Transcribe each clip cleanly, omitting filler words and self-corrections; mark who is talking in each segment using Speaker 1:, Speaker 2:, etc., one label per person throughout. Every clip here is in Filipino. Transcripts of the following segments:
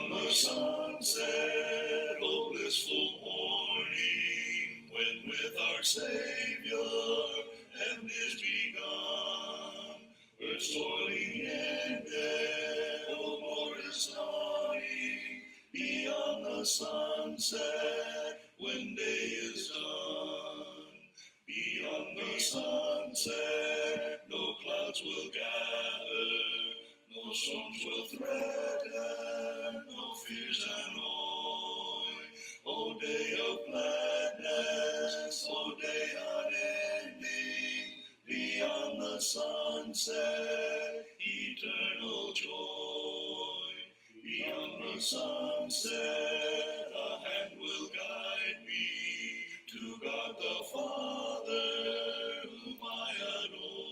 Speaker 1: Beyond the sunset, oh blissful morning, when with our Savior heaven is begun. Earth's toiling ended, oh Lord is dawning. Beyond the sunset, when day is done. Beyond the sunset, no clouds will gather, no storms will threaten, no fears annoy. O day of gladness, O day unending, beyond the sunset, eternal joy. Beyond the sunset, a hand will guide me to God the Father, whom I adore.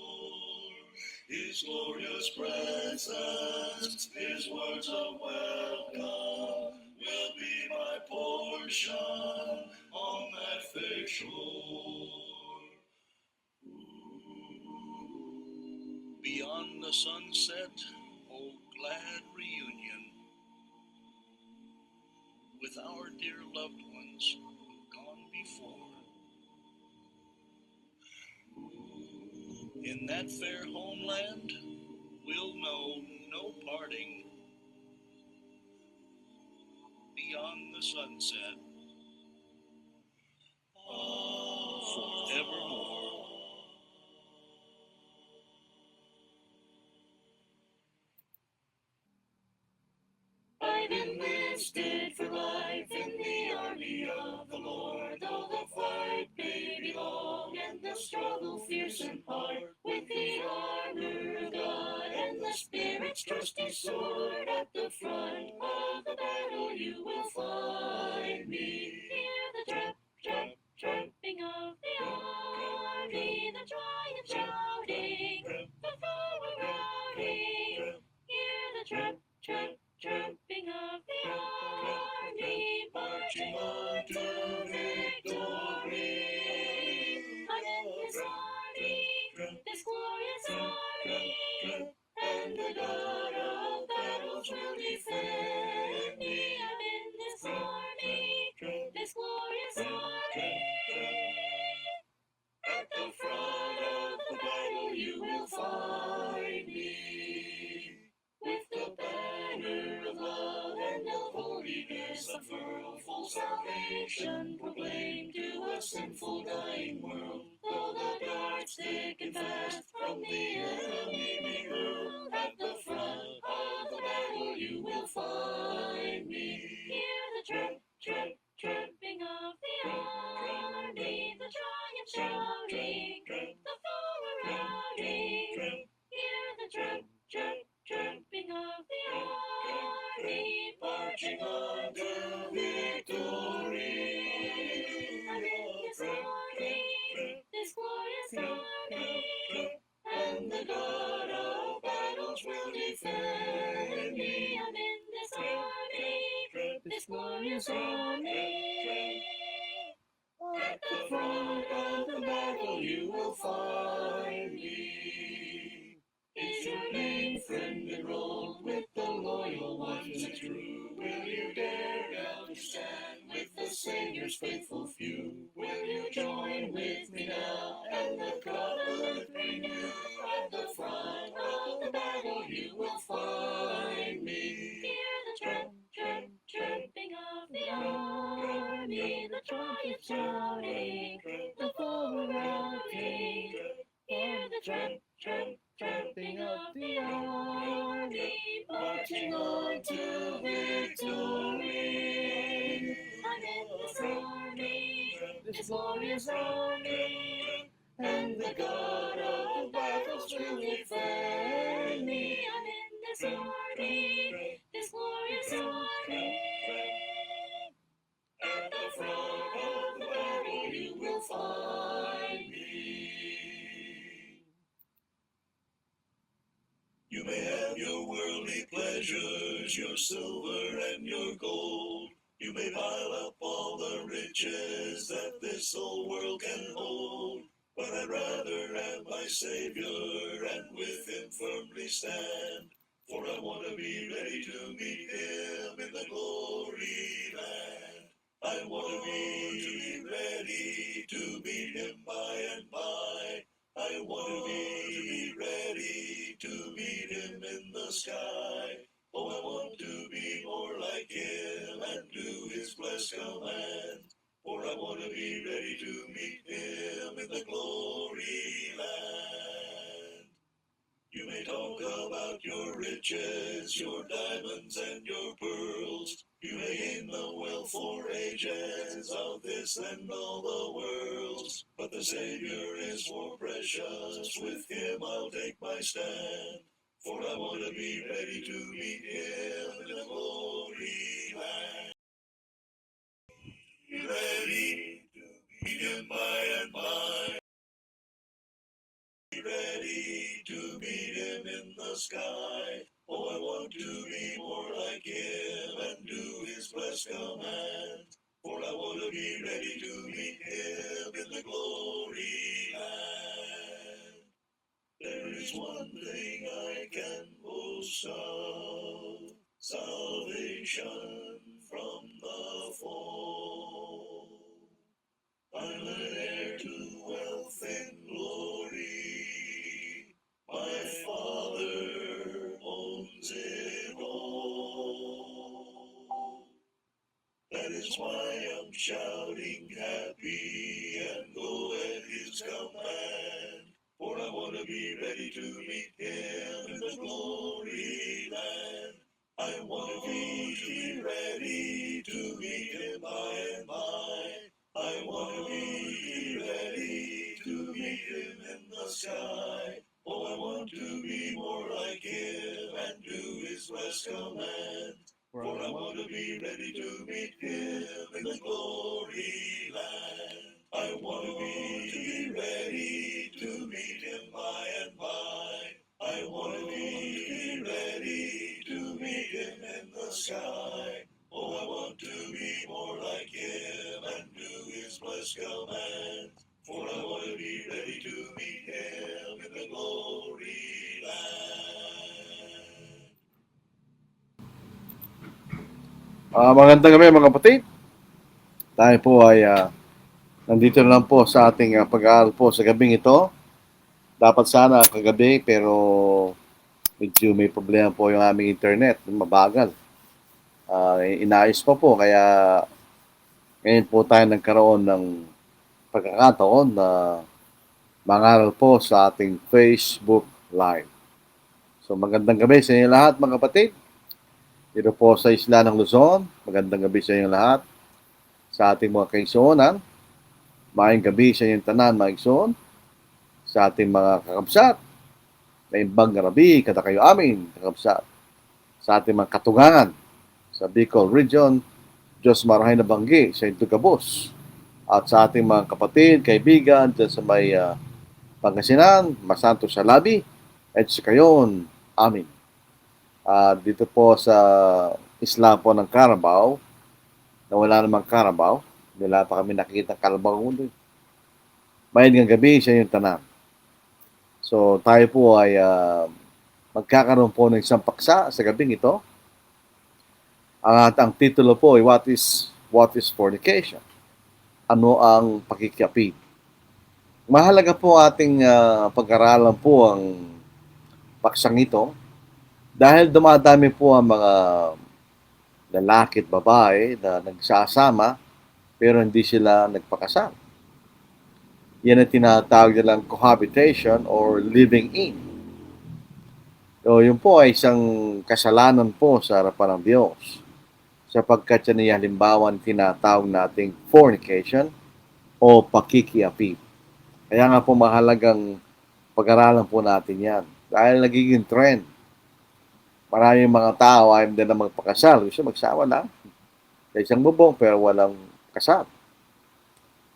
Speaker 1: His glorious presence, His words of welcome, will be my portion on that fair shore. Beyond the sunset, oh glad reunion with our dear loved ones gone before. In that fair homeland, we'll know no parting. Beyond the sunset, forevermore.
Speaker 2: I've enlisted for life in the army of the Lord, though the fight may be long and the struggle fierce and hard. With the armor of God and the Spirit's trusty sword, at the front of the battle you will find me. Hear the tramp, tramp, tramping of the army, the triumph shouting, the foe are routing. Hear the tramp, tramp, tramping of the army, marching on to victory. I'm in this army, this glorious army, and the God of battles will defend me. I'm in this army, this glorious army. At the front of the battle you will find me, with the banner of love and of holiness unfurled, full salvation proclaimed to a sinful dying world. Though the darts thick and fast from the enemy be hurled, at the front of the battle you will find me. Hear the tramp, tramp, tramping of the army, the triumph shouting, the foe are routing. Hear the tramp, tramp, tramping of the army, marching on to victory. I'm in this army, this glorious army, and the God of battles will defend me. I'm in this army, this glorious army. At the front of the battle you will find me. Is your name friend enrolled with the loyal ones and true? Will you dare now to stand with the Savior's faithful few? Will you join with me now and the covenant renew? At the front of the battle you will find me. Hear the tramp, tramp, tramping of the army, the triumph shouting, the foe routing. Hear the tramp, tramp, tramping of the army, marching on to victory. I'm in this army, this glorious army, and the God of battles will defend me. I'm in this army, this glorious army. At the front of the battle you will find me.
Speaker 1: You may have your worldly pleasures, your silver and your gold. You may pile up all the riches that this old world can hold. But I'd rather have my Savior and with Him firmly stand. For I want to be ready to meet him in the glory land. I want to be ready to meet him by and by. I want to be ready to meet him in the sky. Oh, I want to be more like him and do his blessed command. For I want to be ready to meet him in the glory land. You may talk about your riches, your diamonds and your pearls. You may gain the wealth for ages of this and all the worlds. But the Savior is more precious, with him I'll take my stand. For I want to be ready to meet him in the glory land. Ready to meet him by and by. Ready to meet him in the sky. Oh, I want to be more like him and do his blessed command. For I want to be ready to meet him in the glory land. There is one thing I can boast of, salvation from the fall. I'm an heir to wealth and glory. My Father owns it all. That is why I'm shouting happy and go at his command. For I want to be ready to meet him in the glory land. I want to be ready to meet him by and by. I want to be ready to meet him in the sky. Oh, I want to be more like him and do his blessed command. For I want to be ready to meet him in the glory land. I want to be ready to meet him by and by. I want to be ready to meet him in the sky. Oh, I want to be more like him and do his blessed command. For I want to be ready to meet him in the glory land.
Speaker 3: Magandang gabi mga kapatid. Tayo po ay nandito na lang po sa ating pag-aaral po sa gabing ito. Dapat sana kagabi pero medyo may problema po yung aming internet. Mabagal. Inaayos pa po kaya ngayon po tayo nagkaroon ng pagkakataon na mangaral po sa ating Facebook Live. So magandang gabi sa inyo lahat mga kapatid. Dito po sa isla ng Luzon, magandang gabi sa inyo lahat. Sa ating mga kaigsuonan, maayong gabi sa inyong tanan, mga igsoon. Sa ating mga kakabsat, na imbang garabi, kada kayo amin, kakabsat. Sa ating mga katugangan, sa Bicol Region, Diyos marahay na banggi, sa Itugabos. At sa ating mga kapatid, kaibigan, dyan sa may Pangasinan, Masanto sa Labi, at sa kayon, amin. Dito po sa isla po ng Carabao, na wala namang Carabao, wala pa kami nakikita Carabao mundo. Mayroon ng gabi sa inyong tanan. So tayo po ay magkakaroon po ng isang paksa sa gabing ito. Ang titulo po ay What is fornication? Ano ang pakikiapid? Mahalaga po ating pag-aralan po ang paksang ito dahil dumadami po ang mga lalaki at babae na nagsasama pero hindi sila nagpakasal. Yan ang tinatawag nilang cohabitation or living in. So, yun po ay isang kasalanan po sa harapan ng Diyos. Sapagkat yan ay halimbawa tinatawag nating fornication o pakikiapid. Kaya nga po mahalagang pag-aralan po natin yan. Dahil nagiging trend. Maraming mga tao ay hindi na magpakasal. Gusto magsawa lang. Sa isang bubong pero walang kasal.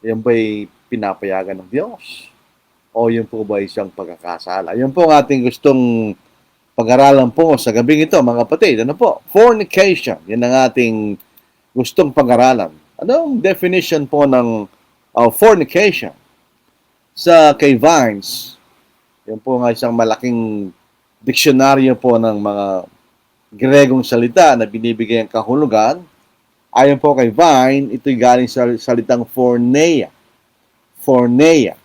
Speaker 3: Yan ba'y pinapayagan ng Diyos? O yun po ba isang pagkakasala? Yun po ang ating gustong pag-aralan po sa gabing ito, mga kapatid. Ano po? Fornication. Yan ang ating gustong pag-aralan. Anong definition po ng fornication? Sa kay Vines, yun po nga isang malaking diksyonaryo po ng mga Gregong salita na binibigay ang kahulugan. Ayon po kay Vine, ito'y galing sa salitang porneia. Porneia.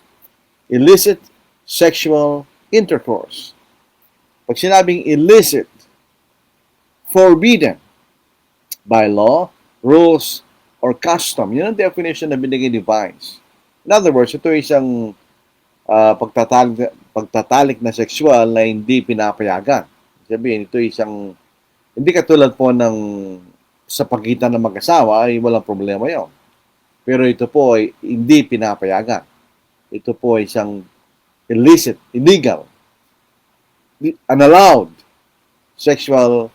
Speaker 3: Illicit sexual intercourse. Pag sinabing illicit, forbidden by law, rules, or custom. Yun ang definition na binigay ni Vines. In other words, ito ay isang pagtatalik na sexual na hindi pinapayagan. Sabihin, ito ay isang, hindi katulad po ng sa pagitan ng mag-asawa, ay walang problema yon. Pero ito po ay hindi pinapayagan. Ito po ay isang illicit, illegal, unallowed sexual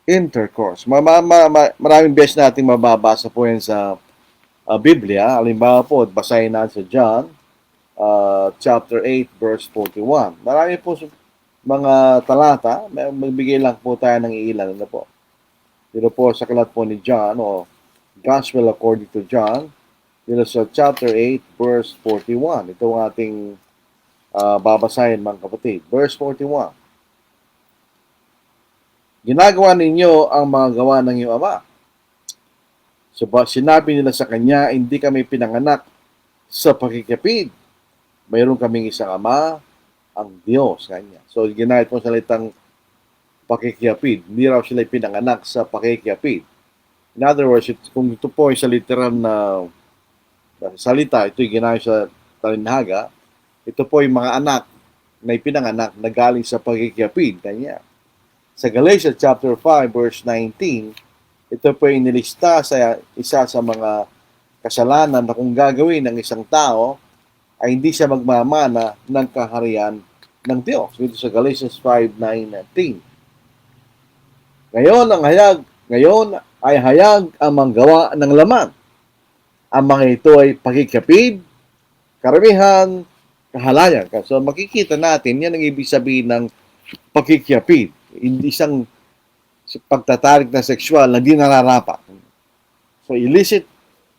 Speaker 3: intercourse. Maraming beses natin mababasa po yan sa Biblia. Halimbawa po, basahin natin sa John chapter 8 verse 41. Marami po mga talata, magbigay lang po tayo ng ilan na po. Dito po sa kalat po ni John o Gospel according to John, dito sa chapter 8 verse 41. Ito ang ating babasahin mga kapatid. Verse 41. Ginagawa ninyo ang mga gawa ng iyong ama. So, sinabi nila sa kanya, hindi kami pinanganak sa pakikipid. Mayroon kaming isang ama, ang Diyos. Kanya. So, ginahit po salitang pakikipid. Hindi raw sila pinanganak sa pakikipid. In other words, kung ito po ay sa literal na salita, ito'y ginahit sa talinhaga, ito po ay mga anak na ipinanganak na galing sa pakikipid. Kanya. Sa Galatians chapter 5 verse 19, ito po ay nilista sa isa sa mga kasalanan na kung gagawin ng isang tao ay hindi siya magmamana ng kaharian ng Diyos. Dito sa Galatians 5:19. Ngayon ay hayag ang manggawa ng laman. Ang mga ito ay pagkikapid, karamihan, kahalayan. So makikita natin, yan ang ibig sabihin ng pagkikapid. Hindi isang pagtatarik na sexual na di nararapat. So, illicit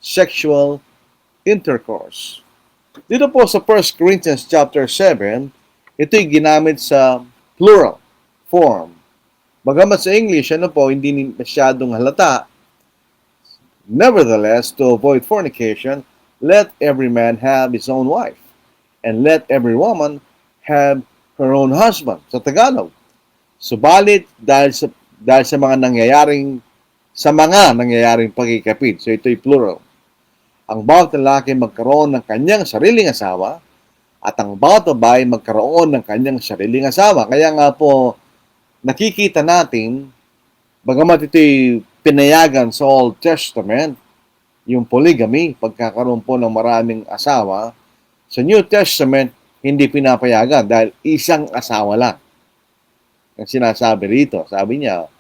Speaker 3: sexual intercourse. Dito po sa 1 Corinthians chapter 7, ito'y ginamit sa plural form. Bagamat sa English, hindi masyadong halata. Nevertheless, to avoid fornication, let every man have his own wife, and let every woman have her own husband. Sa Tagalog, subalit dahil sa mga nangyayaring pagkikapid. So ito'y plural. Ang bawat lalaki magkaroon ng kanyang sariling asawa at ang bawat babae magkaroon ng kanyang sariling asawa. Kaya nga po nakikita natin, bagamat ito'y pinayagan sa Old Testament, yung polygamy, pagkakaroon po ng maraming asawa, sa New Testament hindi pinapayagan dahil isang asawa lang. Ang sinasabi rito, sabi niya,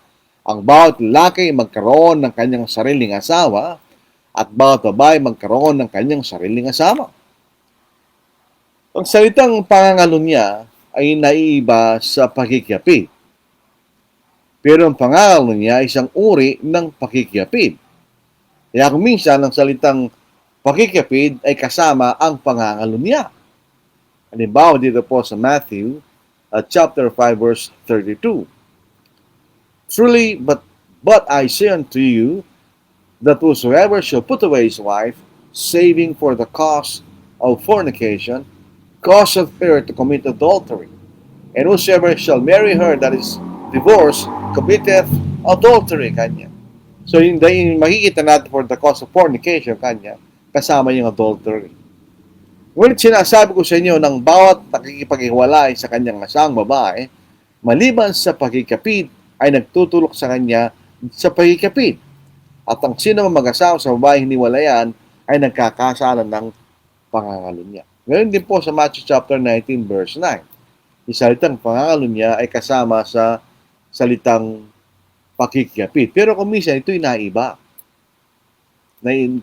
Speaker 3: ang bawat lalaki magkaroon ng kanyang sariling asawa at bawat babae magkaroon ng kanyang sariling asawa. Ang salitang pangangalo niya ay naiiba sa pakikiyapid. Pero ang pangangalo niya ay isang uri ng pakikiyapid. Kaya kung minsan ang salitang pakikiyapid ay kasama ang pangangalo niya. Halimbawa dito po sa Matthew chapter 5 verse 32. Truly, but I say unto you, that whosoever shall put away his wife, saving for the cause of fornication, causeth her to commit adultery. And whosoever shall marry her that is divorced, committeth adultery. Kanya. So, yung makikita natin for the cause of fornication, kanya, kasama yung adultery. Ngunit sinasabi ko sa inyo ng bawat nakikipaghiwalay sa kanyang asawang babae, maliban sa pagkikapid, ay nagtutulok sa kanya sa pagkikapid. At ang sino mag-asawa sa babae hiniwalayan ay nagkakasalan ng pangangalo niya. Ngayon din po sa Matthew chapter 19 verse 9. Yung salitang pangangalo niya ay kasama sa salitang pagkikapid. Pero kung minsan ito'y naiba.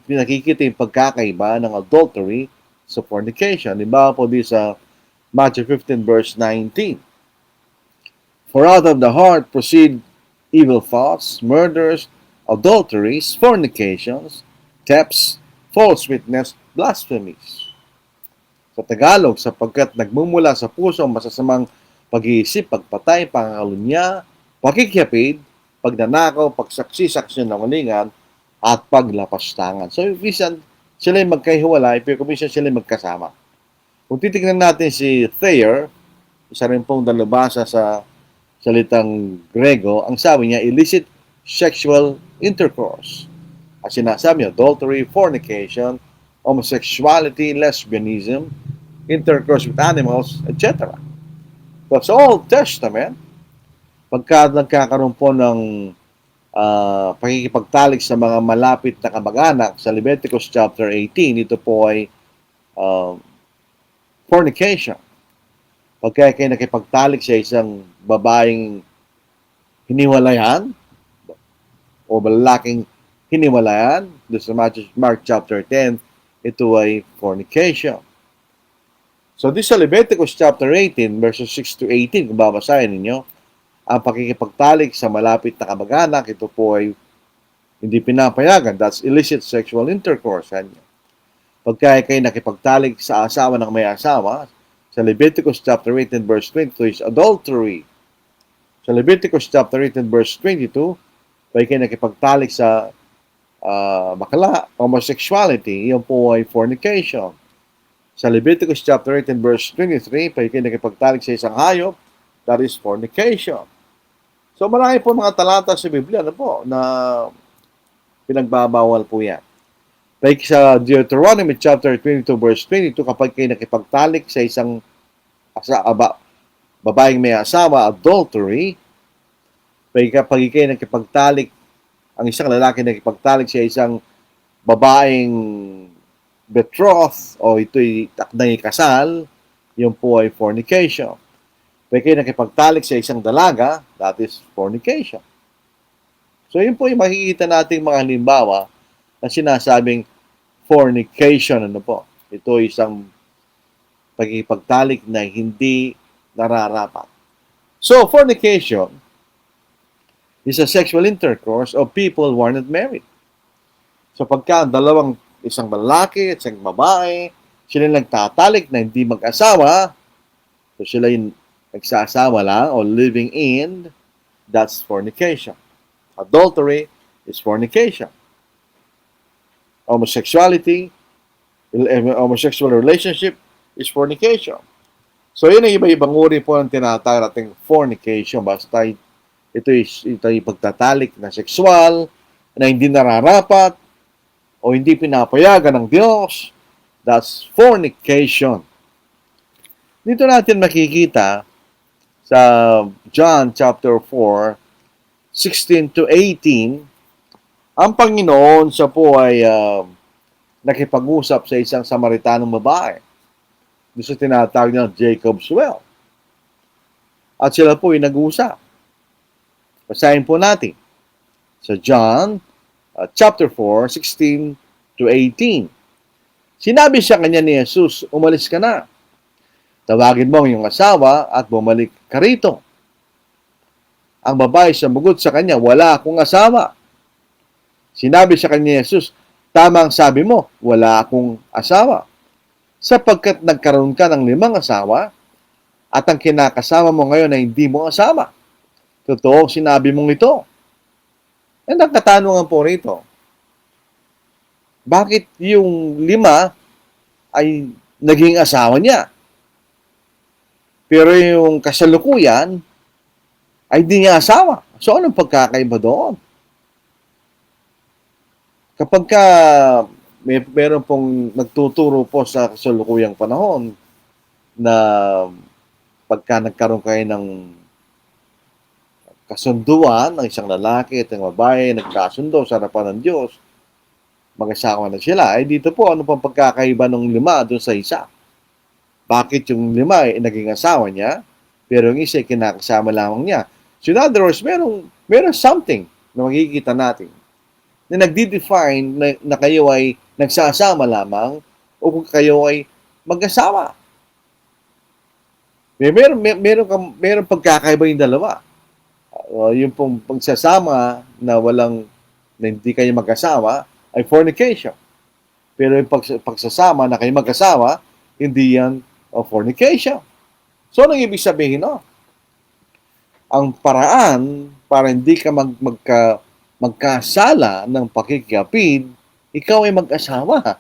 Speaker 3: Nakikita yung pagkakaiba ng adultery sa fornication. Diba po di sa Matthew 15 verse 19. For out of the heart proceed evil thoughts, murders, adulteries, fornications, thefts, false witness, blasphemies. Sa Tagalog, sapagkat nagmumula sa puso ang masasamang pag-iisip, pagpatay, pangangalunya, pakikiyapid, pagnanakaw, pagsaksi-saksi ng malingan, at paglapastangan. So, minsan sila yung magkahiwalay, pero minsan sila yung magkasama. Kung titignan natin si Thayer, isa rin pong dalubhasa sa salitang Grego, ang sabi niya, illicit sexual intercourse. At sinasabi niya, adultery, fornication, homosexuality, lesbianism, intercourse with animals, etc. But sa Old Testament, pagka nagkakaroon po ng pakikipagtalik sa mga malapit na kamag-anak sa Leviticus chapter 18, ito po ay fornication. Pagka kayo nakipagtalik sa isang babaeng hiniwalayan o lalaking hiniwalayan, doon sa Mark chapter 10, ito ay fornication. So, this sa Leviticus chapter 18, verses 6 to 18, kung babasahin ninyo, ang pakikipagtalik sa malapit na kamag-anak, ito po ay hindi pinapayagan. That's illicit sexual intercourse. Pagka kayo nakipagtalik sa asawa ng may asawa, sa Leviticus chapter 18, verse 22 is adultery. Sa Leviticus chapter 18, verse 22, pagka kayo nakipagtalik sa bakla, homosexuality, yun po ay fornication. Sa Leviticus chapter 18, verse 23, pag kayo nakipagtalik sa isang hayop, that is fornication. So marami po mga talata sa Biblia na pinagbabawal po yan. Like sa Deuteronomy chapter 22, verse 22, kapag kayo nakipagtalik sa isang babaeng may asawa, adultery, kapag kayo nakipagtalik, ang isang lalaki nakipagtalik sa isang babaeng betrothed o ito'y takdang ikasal, yun po ay fornication. Pwede kayo nakipagtalik sa isang dalaga, that is fornication. So yun po yung makikita nating mga halimbawa na sinasabing fornication. Ano po? Ito isang pagkikipagtalik na hindi nararapat. So fornication is a sexual intercourse of people who are not married. So pagka isang lalaki at isang babae, sila nagtatalik na hindi mag-asawa, so sila yung nagsasama lang o living in, that's fornication. Adultery is fornication. Homosexuality, homosexual relationship is fornication. So yun ang iba-ibang uri po ng tinatawag nating fornication. Basta ito yung pagtatalik na sexual, na hindi nararapat, o hindi pinapayagan ng Diyos, that's fornication. Dito natin makikita sa John chapter 4, 16 to 18, ang Panginoon siya po ay nakipag-usap sa isang Samaritanong babae. Gusto tinatawag niya Jacob's Well. At sila po ay nag-usap. Basahin po natin sa John chapter 4, 16 to 18. Sinabi siya kanya ni Jesus, umalis ka na. Tawagin mo ang iyong asawa at bumalik ka rito. Ang babae sumagot sa kanya, wala akong asawa. Sinabi sa kanya ni Jesus, tama ang sabi mo, wala akong asawa. Sapagkat nagkaroon ka ng 5 asawa at ang kinakasama mo ngayon ay hindi mo asawa. Totoo sinabi mong ito. And ang katanungan po rito, bakit yung 5 ay naging asawa niya? Pero yung kasalukuyan ay di niya asawa. So anong pagkakaiba doon? Kapag meron pong nagtuturo po sa kasalukuyang panahon na pagka nagkaroon kayo ng kasunduan ng isang lalaki at ng babae, nagkasundo sa harapan ng Diyos, mag-asawa na sila. Ay dito po, ano pang pagkakaiba ng 5 doon sa isa? Bakit yung 5 ay naging asawa niya, pero yung isa ay kinakasama lamang niya? So in other words, meron something na makikita natin na nagdi-define na kayo ay nagsasama lamang o kung kayo ay mag-asawa. Meron pagkakaiba yung dalawa. Yung pong pagsasama na hindi kayo mag-asawa ay fornication. Pero yung pagsasama na kayo mag-asawa, hindi yan fornication. So, anong ibig sabihin, no? ang paraan para hindi ka magkasala ng pakikapid, ikaw ay mag-asawa.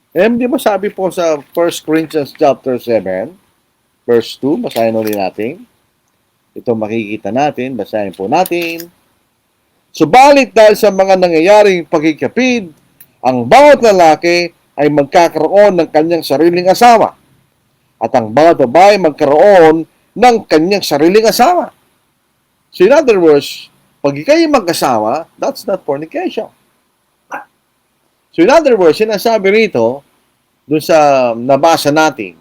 Speaker 3: Di ba sabi po sa 1 Corinthians chapter 7, verse 2, basahin ulit natin. Ito makikita natin, basahin po natin. Subalit dahil sa mga nangyayaring pakikapid, ang bawat lalaki ay magkakaroon ng kanyang sariling asawa. At ang bawat babae magkaroon ng kanyang sariling asawa. So in other words, pag kayo mag-asawa, that's not fornication. So in other words, sinasabi rito, doon sa nabasa natin,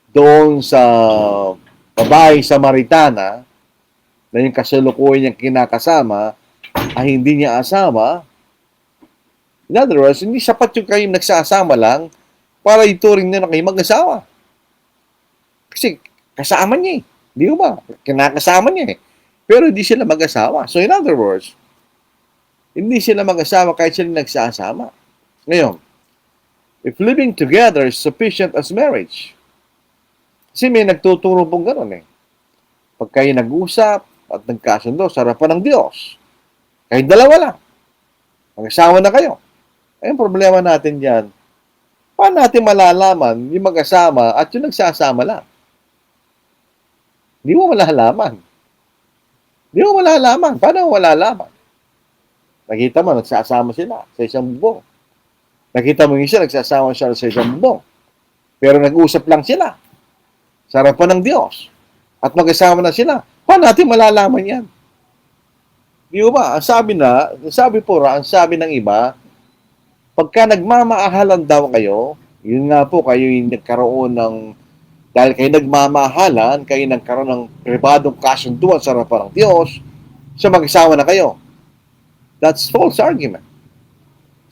Speaker 3: doon sa babae Samaritana, na yung kasalukuyan niyang kinakasama, ay hindi niya asawa. In other words, hindi sapat yung kayo nagsasama lang para ituring na kayo mag-asawa. Kasi kasama niya eh. Di ba? Kinakasama niya eh. Pero hindi sila mag-asawa. So in other words, hindi sila mag-asawa kahit sila nagsasama. Ngayon, if living together is sufficient as marriage, kasi may nagtuturo pong gano'n eh. Pag kayo nag-usap at nagkasundo sa harapan ng Diyos, kahit dalawa lang, mag-asawa na kayo. Ay, ang problema natin dyan, paano natin malalaman yung mag-asama at yung nagsasama lang? Di mo malalaman. Di mo malalaman. Paano mo malalaman? Nakita mo, nagsasama sila sa isang bubong. Nakita mo yung isa, nagsasama siya sa isang bubong. Pero nag-usap lang sila sa harapan ng Diyos. At mag-asama na sila. Paano natin malalaman yan? Di ba? Ang sabi ng iba, pagka nagmamahalan daw kayo, yun nga po, kayo yung nagkaroon ng, dahil kayo nagmamahalan, kayo nagkaroon ng pribadong kasunduan sa harapan ng Diyos, so mag-asawa na kayo. That's false argument.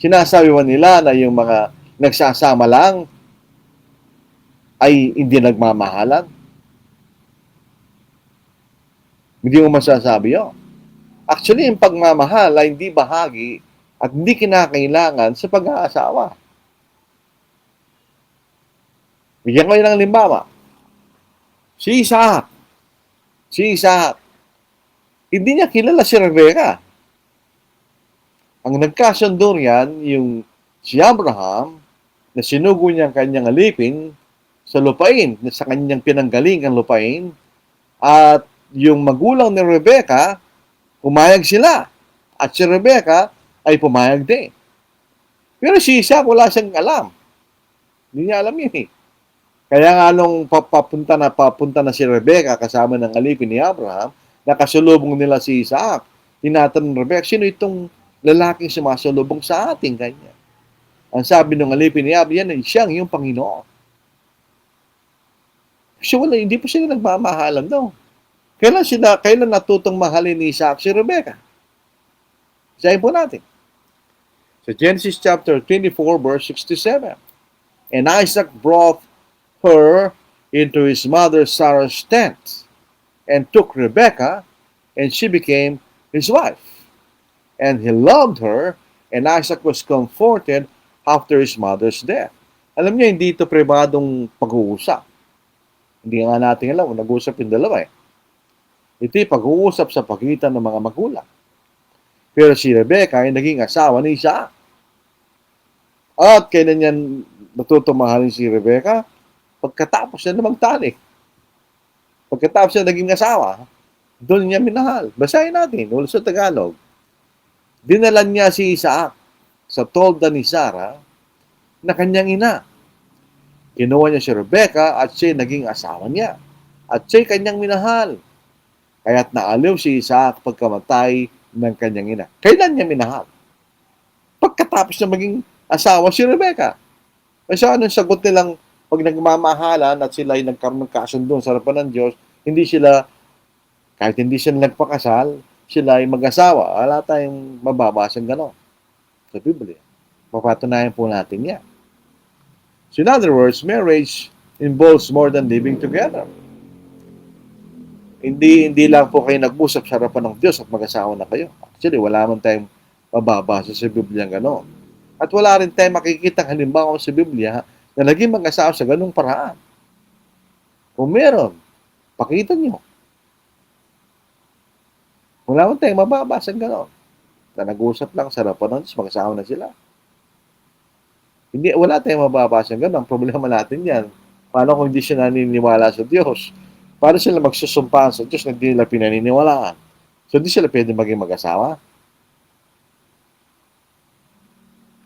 Speaker 3: Sinasabi mo nila na yung mga nagsasama lang ay hindi nagmamahalan. Hindi mo masasabi yun. Actually, yung pagmamahal ay hindi bahagi at hindi kinakailangan sa pag-aasawa. Bigyan ko yun ng limbawa. Si Isaac, hindi niya kilala si Rebecca. Ang nagkasundo riyan, yung si Abraham, na sinugo niya ang kanyang alipin sa lupain, sa kanyang pinanggalingang lupain, at yung magulang ni Rebecca, pumayag sila. At si Rebecca ay pumayag din. Pero si Isaac, wala siyang alam. Hindi niya alam yun eh. Kaya nga nung papunta na si Rebecca kasama ng alipin ni Abraham, nakasulubong nila si Isaac. Tinatanong ni Rebecca, sino itong lalaking sumasulubong sa ating kanya? Ang sabi ng alipin ni Abraham, yan ay siyang yung Panginoon. So hindi pa sila nagmamahalan daw. Kailan natutong mahalin ni Isaac si Rebecca? Sayin po natin. Sa Genesis chapter 24 verse 67. And Isaac brought her into his mother Sarah's tent and took Rebecca, and she became his wife. And he loved her, and Isaac was comforted after his mother's death. Alam niyo, hindi ito pribadong pag-uusap. Hindi nga natin alam, nag-uusap yung dalawa eh. Ito'y pag-uusap sa pagitan ng mga magulang. Pero si Rebecca ay naging asawa ni Isaac. At kailan yan natutumahalin si Rebecca? Pagkatapos niya na magtalik. Pagkatapos niya naging asawa, doon niya minahal. Basahin natin, ulit sa Tagalog. Dinalan niya si Isaac sa tolda ni Sarah na kanyang ina. Kinuha niya si Rebecca at siya naging asawa niya. At siya kanyang minahal. Kaya't naaliw si Isaac pagkamatay ng kanyang ina. Kailan niya minahal? Pagkatapos na maging asawa si Rebecca. Kasi anong sagot nilang pag nagmamahalan at sila ay nagkaroon ng kasundo sa harapan ng Diyos, kahit hindi sila nagpakasal, sila ay mag-asawa. Wala tayong mababasang gano'n sa Biblia. Papatunayan po natin yan. So in other words, marriage involves more than living together. Hindi lang po kayo nag-usap sa harapan ng Diyos at mag-asawa na kayo. Actually, wala man tayong mababasa sa Biblia gano'n. At wala rin tayong makikita halimbawa sa Biblia na naging mag-asawa sa ganung paraan. Kung meron, pakita nyo. Wala naman tayong mababasa gano'n. Na nag-uusap lang sa harapan ng Diyos, magkasama na sila. Hindi, wala tayong mababasa gano'n. Ang problema natin yan. Paano kung hindi siya naniniwala sa Diyos? Paano sila magsusumpaan sa Diyos na hindi nila pinaniniwalaan? So, hindi sila pwede maging mag-asawa?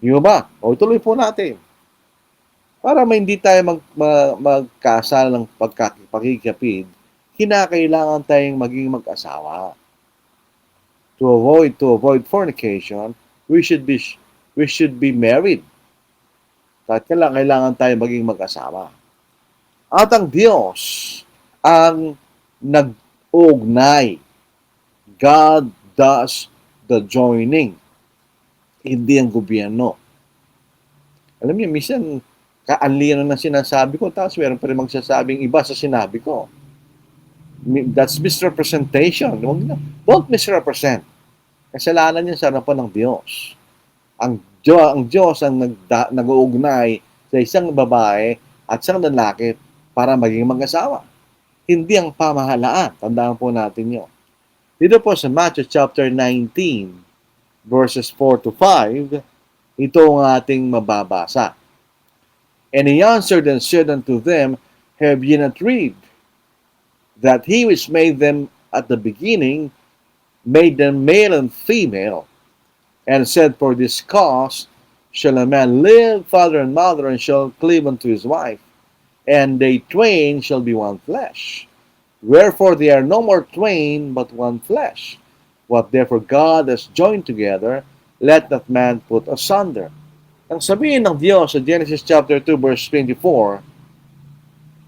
Speaker 3: Yung ba? O, ituloy po natin. Para hindi tayo magkasal ng pagkikapid, kinakailangan tayong maging mag-asawa. To avoid fornication, we should be married. At kailangan tayo maging mag-asawa. At ang Diyos ang nag-ugnay. God does the joining. Hindi ang gobyerno. Alam niyo, minsan, kaanlian na sinasabi ko, tapos meron pa rin magsasabing iba sa sinabi ko. That's misrepresentation. Don't misrepresent. Kasalanan niya sa harapan ng Diyos. Ang Diyos ang nag-uugnay sa isang babae at isang lalaki para maging mag-asawa. Hindi ang pamahalaan. Tandaan po natin yun. Dito po sa Matthew chapter 19, verses 4 to 5, ito ang ating mababasa. And he answered and said unto them, Have ye not read that he which made them at the beginning made them male and female, and said, For this cause shall a man leave father and mother, and shall cleave unto his wife, and they twain shall be one flesh. Wherefore they are no more twain, but one flesh. What therefore God has joined together, let not man put asunder. Ang sabihin ng Diyos sa Genesis chapter 2 verse 24,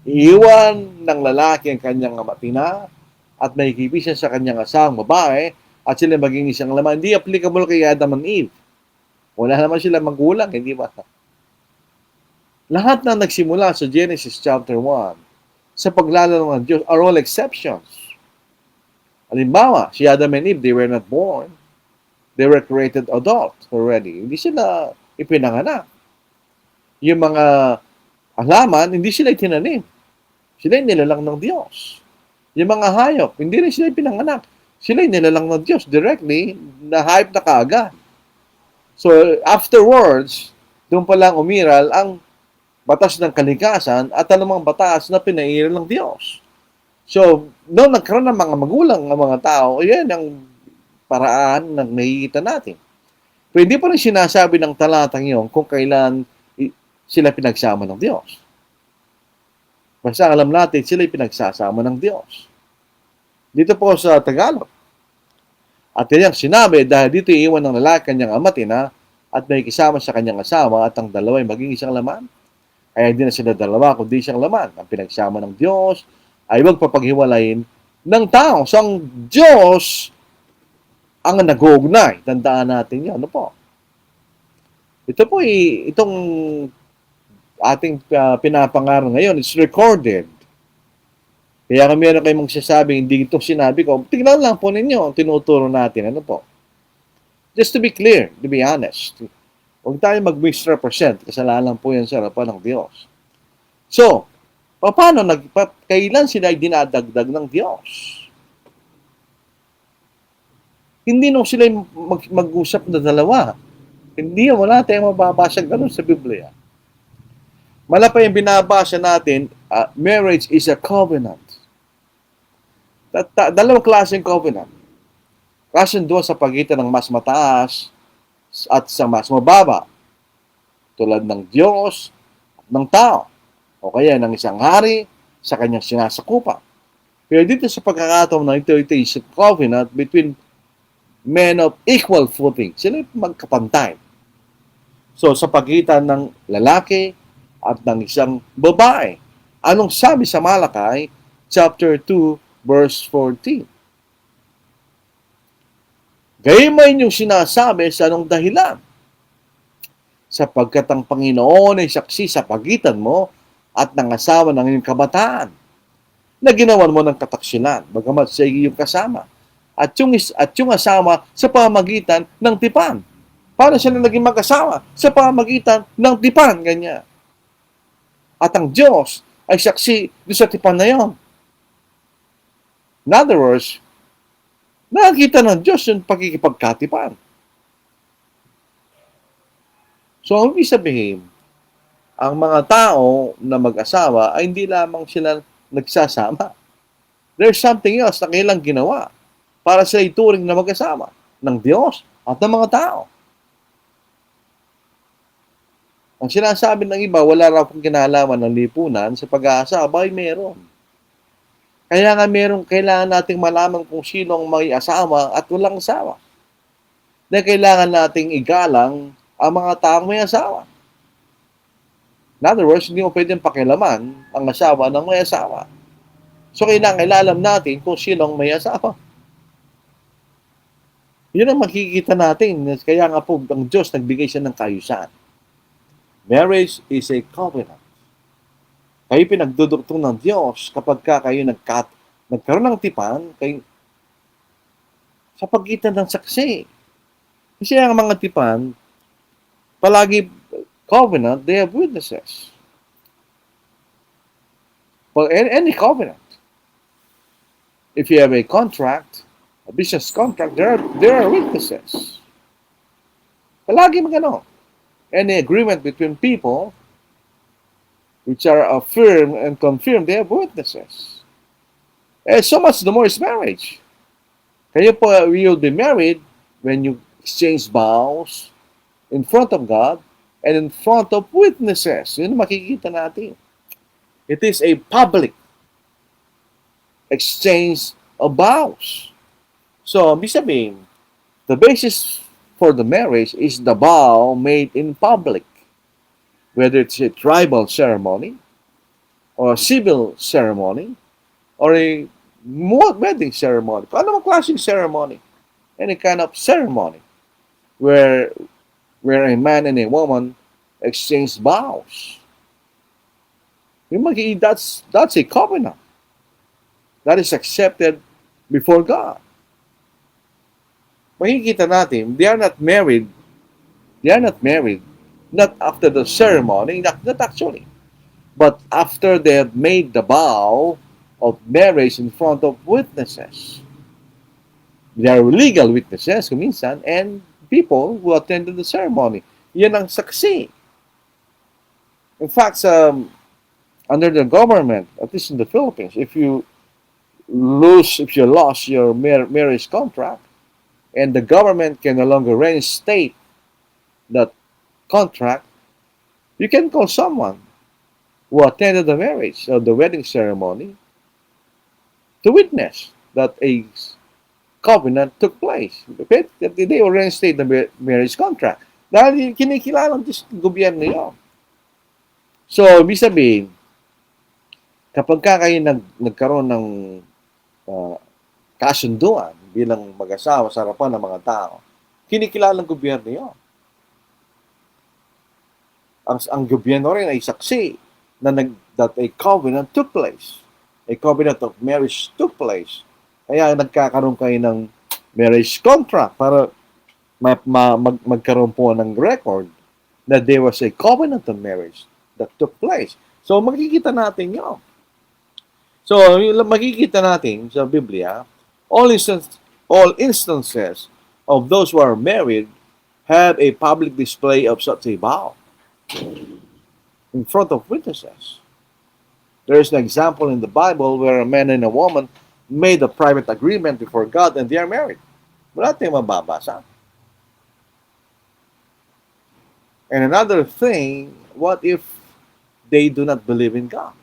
Speaker 3: iiwan ng lalaki ang kanyang amatina at may kibisan sa kanyang asawang babae at sila maging isang laman. Hindi applicable kay Adam and Eve. Wala naman sila magulang, hindi ba? Lahat na nagsimula sa Genesis chapter 1 sa paglalaro ng Diyos are all exceptions. Halimbawa, si Adam and Eve, they were not born. They were created adult already. Hindi sila ipinanganak. Yung mga halaman, hindi sila itinanim. Sila nilalang ng Diyos. Yung mga hayop, hindi rin sila ipinanganak. Sila nilalang ng Diyos directly, na hayop na kaagad. So, afterwards, doon pa lang umiral ang batas ng kalikasan at anumang batas na pinairal ng Diyos. So, noong nagkaroon ng mga magulang ng mga tao, yan ang paraan ng nakikita natin. Pero hindi pa rin sinasabi ng talatang yun kung kailan sila pinagsama ng Diyos. Basta alam natin, sila pinagsasama ng Diyos. Dito po sa Tagalog. At kanyang sinabi, dahil dito iiwan ng lalaki kanyang amatina at may kisama sa kanyang asawa at ang dalawa ay maging isang laman. Kaya hindi na sila dalawa, kundi isang laman. Ang pinagsama ng Diyos ay magpapaghiwalayin ng tao. So, ang Diyos ang nag-uugnay. Tandaan natin yun. Ano po? Ito po, itong ating pinapangaral ngayon, it's recorded. Kaya kung meron kayong magsasabi, hindi ito sinabi ko, tignan lang po ninyo, tinuturo natin. Ano po? Just to be clear, to be honest. Huwag tayo mag-misrepresent. Kasalanan po yan sa harapan ng Diyos. So, kailan sila dinadagdag ng Diyos? Hindi nung sila mag-usap na dalawa. Hindi, wala tayong mababasa ganun sa Biblia. Mala pa yung binabasa natin, marriage is a covenant. Dalawang klaseng covenant. Kasundo sa pagitan ng mas mataas at sa mas mababa. Tulad ng Diyos at ng tao. O kaya ng isang hari sa kanyang sinasakupan. Pero dito sa pagkakataon na ito is a covenant between men of equal footing. Sila magkapantay. So, sa pagitan ng lalaki at ng isang babae. Anong sabi sa Malakay, chapter 2, verse 14? Gayunman yung sinasabi sa anong dahilan? Sapagkat ang Panginoon ay saksi sa pagitan mo at ng asawa ng iyong kabataan na ginawan mo ng kataksilan, bagamat sa iyong kasama. At yung asawa sa pamagitan ng tipan. Paano sila naging mag-asawa? Sa pamagitan ng tipan, ganyan. At ang Diyos ay saksi doon sa tipan na yon. In other words, Nakikita ng Diyos yung pagkikipagkatipan. So, ang ibig sabihin, ang mga tao na mag-asawa ay hindi lamang sila nagsasama. There's something else na kailang ginawa para sa ituring na mag-asawa ng Diyos at ng mga tao. Ang sinasabi ng iba, wala raw kung kinalaman ng lipunan sa pag-aasawa ay meron. Kaya nga meron, kailangan nating malaman kung sino ang may asawa at walang asawa. Dahil kailangan nating igalang ang mga taong may asawa. In other words, hindi mo pwedeng pakialaman ang asawa ng may asawa. So, kailangan ilalam natin kung sino ang may asawa. Yun ang makikita natin. Kaya nga po, ang Diyos nagbigay siya ng kayusan. Marriage is a covenant. Kayo pinagdudugtong ng Diyos kapag kayo nagkaroon ng tipan sa pagitan ng saksi. Kasi ang mga tipan, palagi covenant, they have witnesses. For any covenant, if you have a contract, a business contract, there are witnesses. Palagi magano. Any agreement between people which are affirmed and confirmed, they have witnesses. And so much the more is marriage. Kayo po, you'll be married when you exchange vows in front of God and in front of witnesses. Yun makikita natin. It is a public exchange of vows. So, ibig sabihin, the basis for the marriage is the vow made in public. Whether it's a tribal ceremony, or a civil ceremony, or a wedding ceremony. Ano mang klaseng ceremony? Any kind of ceremony where a man and a woman exchange vows. That's a covenant. That is accepted before God. Makikita natin, they are not married, not after the ceremony, not actually, but after they have made the vow of marriage in front of witnesses. They are legal witnesses, kuminsan, and people who attended the ceremony. Yan ang saksi. In fact, under the government, at least in the Philippines, if you lost your marriage contract, and the government can no longer reinstate that contract, you can call someone who attended the marriage or the wedding ceremony to witness that a covenant took place. They will reinstate the marriage contract. Dahil kinikilalang gobyerno yun. So, ibig sabihin, kapag kayo nagkaroon ng kasunduan bilang mag-asawa sa harapan ng mga tao, kinikilalang gobyerno yun. Ang gobyerno rin ay saksi that a covenant took place. A covenant of marriage took place. Kaya nagkakaroon kayo ng marriage contract para magkaroon po ng record that there was a covenant of marriage that took place. So, makikita natin yun. So, makikita natin sa Biblia, all instances of those who are married have a public display of such a vow in front of witnesses. There is an example in the Bible where a man and a woman made a private agreement before God and they are married. Wala tayong mababasa. And another thing, what if they do not believe in God?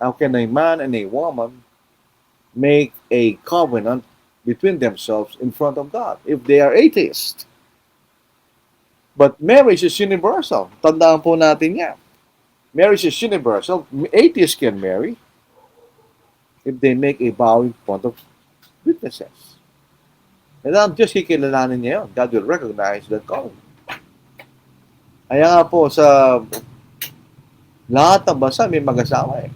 Speaker 3: How can a man and a woman make a covenant between themselves in front of God if they are atheists? But marriage is universal. Tandaan po natin yan. Marriage is universal. Atheists can marry if they make a vow in front of witnesses. And ang Diyos kikilalanin niya yun. God will recognize that covenant. Kaya nga po sa lahat ng bansa may mag-asawa eh.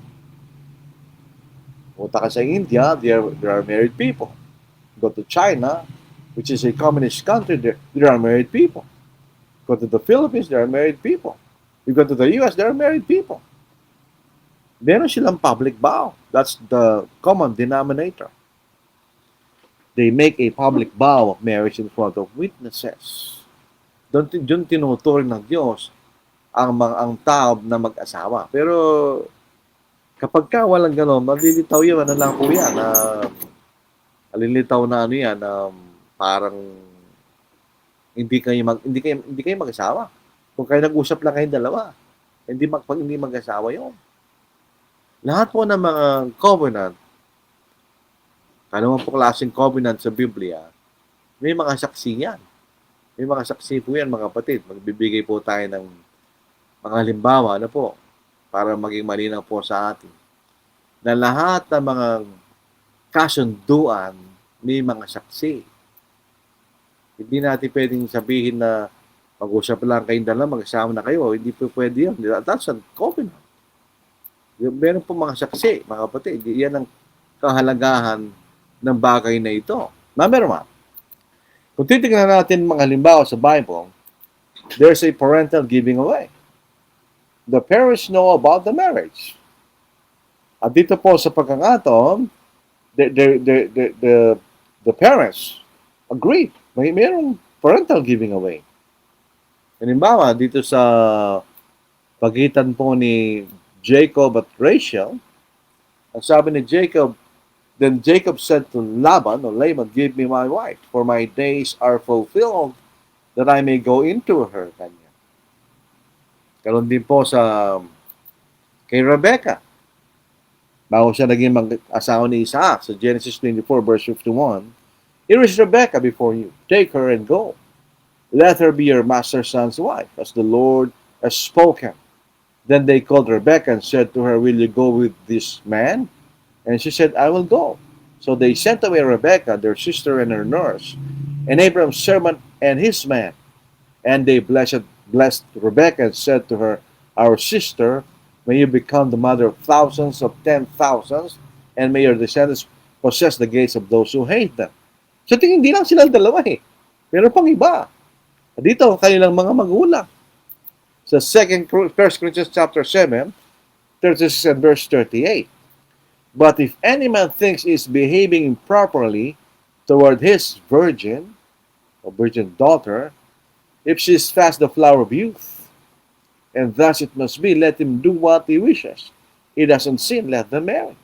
Speaker 3: Punta ka sa India, there are married people. Go to China, which is a communist country, there are married people. Go to the Philippines, there are married people. You go to the US, there are married people. Meron silang public vow. That's the common denominator. they make a public vow of marriage in front of witnesses. Doon tinuturing ng Diyos ang tao na mag-asawa. Pero kapag ka walang gano'n, malilitaw yun, ano lang po yan, malilitaw na ano yan, parang hindi kayo mag-asawa. Kung kayo nag-usap lang kayong dalawa, pag hindi mag-asawa yun. Lahat po ng mga covenant, ano po klaseng covenant sa Biblia, may mga saksi yan. May mga saksi po yan, mga kapatid. Magbibigay po tayo ng mga halimbawa, ano po, para maging malinaw po sa atin. Na lahat ng mga kasunduan, may mga saksi. Hindi natin pwedeng sabihin na mag-usap lang kayong dalawa, mag-asama na kayo. Hindi po pwede yun. That's a covenant. Meron po mga saksi, mga kapatid. Yan ang kahalagahan ng bagay na ito. Number one, kung titignan natin mga halimbawa sa Bible, there's a parental giving away. The parents know about the marriage. At dito po sa pagkakataon, the parents agreed. Mayroong parental giving away. Halimbawa, dito sa pagitan po ni Jacob at Rachel, ang sabi ni Jacob, then Jacob said to Laban, give me my wife, for my days are fulfilled, that I may go into her. Kanya. Karoon din po kay Rebecca. Bago siya naging mag-asawa ni Isaac, sa Genesis 24, verse 51, here is Rebecca before you. Take her and go. Let her be your master's son's wife, as the Lord has spoken. Then they called Rebecca and said to her, will you go with this man? And she said, I will go. So they sent away Rebecca, their sister, and her nurse, and Abraham's servant and his man. And they blessed Rebecca and said to her, our sister, may you become the mother of thousands of 10,000s, and may your descendants possess the gates of those who hate them. So tingin, hindi lang silang dalawa eh. Meron pang iba. Dito, kanilang mga magulang. Sa 1 Corinthians chapter 7, 36 and verse 38. But if any man thinks he is behaving improperly toward his virgin, or virgin daughter, if she is fast the flower of youth, and thus it must be, let him do what he wishes. He doesn't sin, let them marry.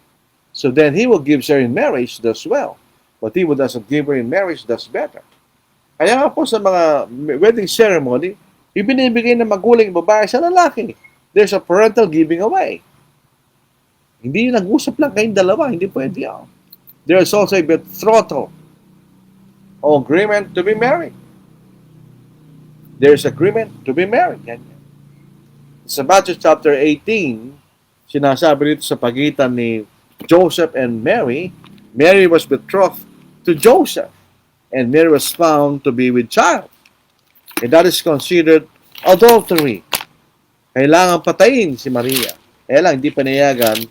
Speaker 3: So then he will give her in marriage, does well. But he who doesn't give her in marriage, does better. Kaya nga po sa mga wedding ceremony, ibinibigay ng magulang babae sa lalaki. There's a parental giving away. Hindi nag-usap lang kayong dalawa, hindi pwede yan. There's also a betrothal or agreement to be married. There's agreement to be married. Ganyan. Sa Matthew chapter 18, sinasabi dito sa pagitan ni Joseph and Mary, Mary was betrothed to Joseph, and Mary was found to be with child. And that is considered adultery. Kailangan patayin si Maria. Kaya lang, hindi panayagan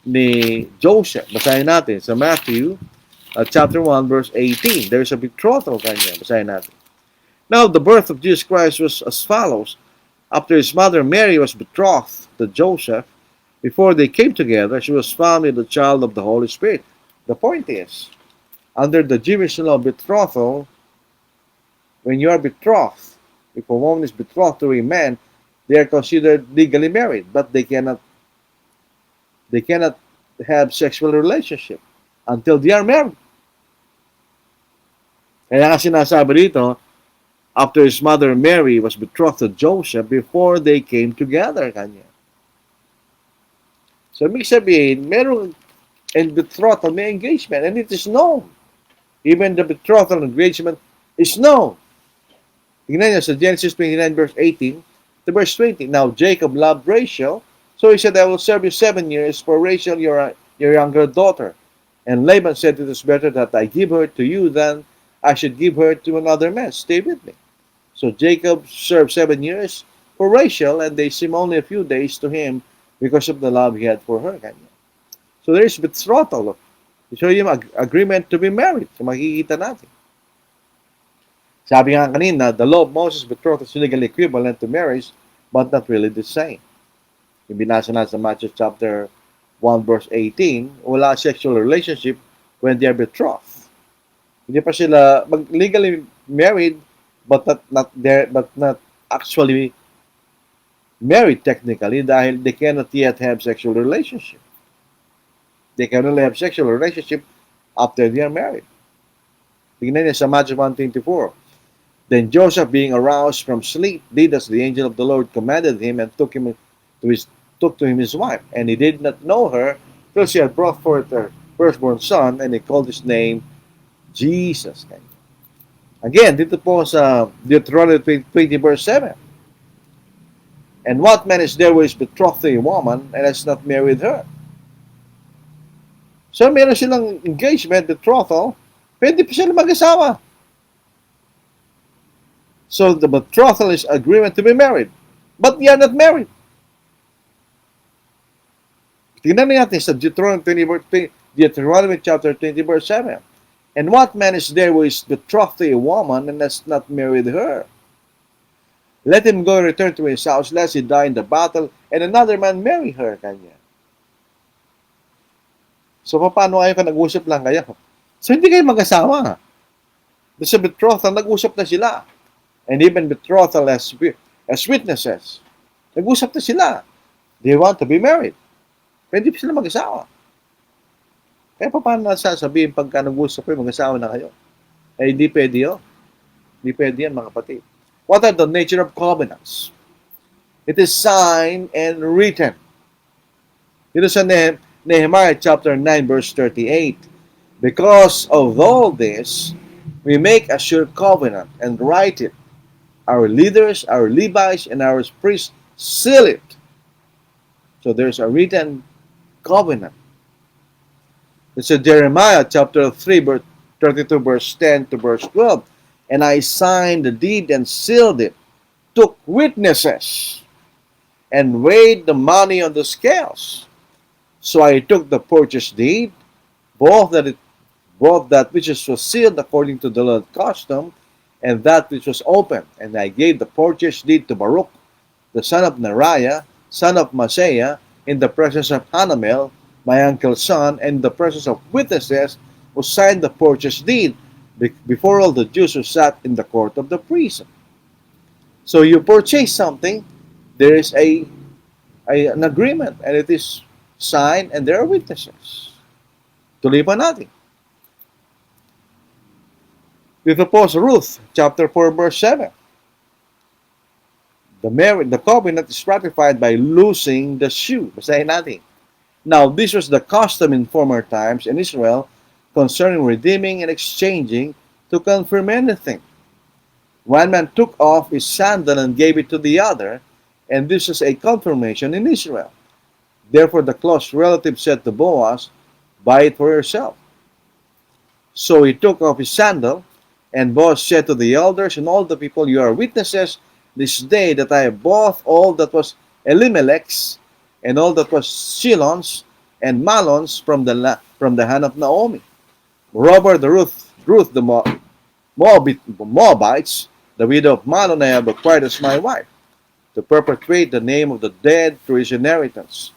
Speaker 3: ni Joseph. Basahin natin sa Matthew chapter 1, verse 18. There is a betrothal kanya. Basahin natin. Now, the birth of Jesus Christ was as follows. After his mother Mary was betrothed to Joseph, before they came together, she was found with the child of the Holy Spirit. The point is, under the Jewish law betrothal, when you are betrothed, if a woman is betrothed to a man, they are considered legally married, but they cannot have sexual relationship until they are married. Kaya nga sinasabi dito, after his mother Mary was betrothed to Joseph before they came together kanya. So, ibig sabihin, meron betrothal, may engagement, and it is known. Even the betrothal engagement is known. Tingnan niyo sa Genesis 29 verse 18 to verse 20. Now, Jacob loved Rachel, so he said, I will serve you 7 years for Rachel, your younger daughter. And Laban said, it is better that I give her to you than I should give her to another man. Stay with me. So Jacob served 7 years for Rachel, and they seemed only a few days to him because of the love he had for her. So there is betrothal. So yung agreement to be married. So makikita natin. Sabi nga kanina, the law of Moses betrothal is legally equivalent to marriage, but not really the same. Yung binasa na sa Matthew chapter 1 verse 18, wala sexual relationship when they are betrothed. Hindi pa sila legally married, but not actually married technically dahil they cannot yet have sexual relationship. They can only have sexual relationship after they are married. Tingnan niya sa Matthew 1:24. Then Joseph, being aroused from sleep, did as the angel of the Lord commanded him and took to him his wife. And he did not know her till she had brought forth her firstborn son, and he called his name Jesus. Again, dito po sa Deuteronomy 20 verse 7. And what man is there who is betrothed to a woman and has not married her? So meron silang engagement, betrothal, pwede pa sila mag-asawa. So the betrothal is agreement to be married. But they are not married. Tingnan natin sa Deuteronomy chapter 20 verse 7. And what man is there who is betrothed to a woman and has not married her? Let him go and return to his house, lest he die in the battle, and another man marry her. Kanya. So, paano kayo ka nag-usap lang kayo? So, hindi kayo mag-asawa. Sa betrothal, nag-usap na sila. And even betrothal as witnesses. Nag-usap na sila. They want to be married. Pwede pa sila mag-asawa. Kaya paano nasasabihin pagka nag-usap kayo, mag-asawa na kayo? Eh, hindi pwede yun. Hindi pwede yan, mga kapatid. What are the nature of covenants? It is signed and written. Dito sa Nehemiah chapter 9 verse 38. Because of all this, we make a sure covenant and write it. Our leaders, our Levites, and our priests seal it. So there's a written covenant. It's in Jeremiah chapter 3 verse 32 verse 10 to verse 12. And I signed the deed and sealed it, took witnesses, and weighed the money on the scales. So I took the purchase deed, both that which was sealed according to the Lord's custom, and that which was open. And I gave the purchase deed to Baruch, the son of Neriah, son of Maaseiah, in the presence of Hanamel, my uncle's son, and in the presence of witnesses, who signed the purchase deed before all the Jews who sat in the court of the prison. So you purchase something, there is an agreement, and it is signed, and there are witnesses. Tuloy pa natin. Dito po sa Ruth, chapter 4, verse 7. The covenant is ratified by loosing the shoe. Basahin natin. Now, this was the custom in former times in Israel concerning redeeming and exchanging to confirm anything. One man took off his sandal and gave it to the other, and this was a confirmation in Israel. Therefore, the close relative said to Boaz, buy it for yourself. So he took off his sandal, and Boaz said to the elders and all the people, you are witnesses this day that I have bought all that was Elimelech's, and all that was Shilon's and Malon's from the hand of Naomi. Moreover, Ruth the Moabites, the widow of Malon, I have acquired as my wife, to perpetuate the name of the dead through his inheritance,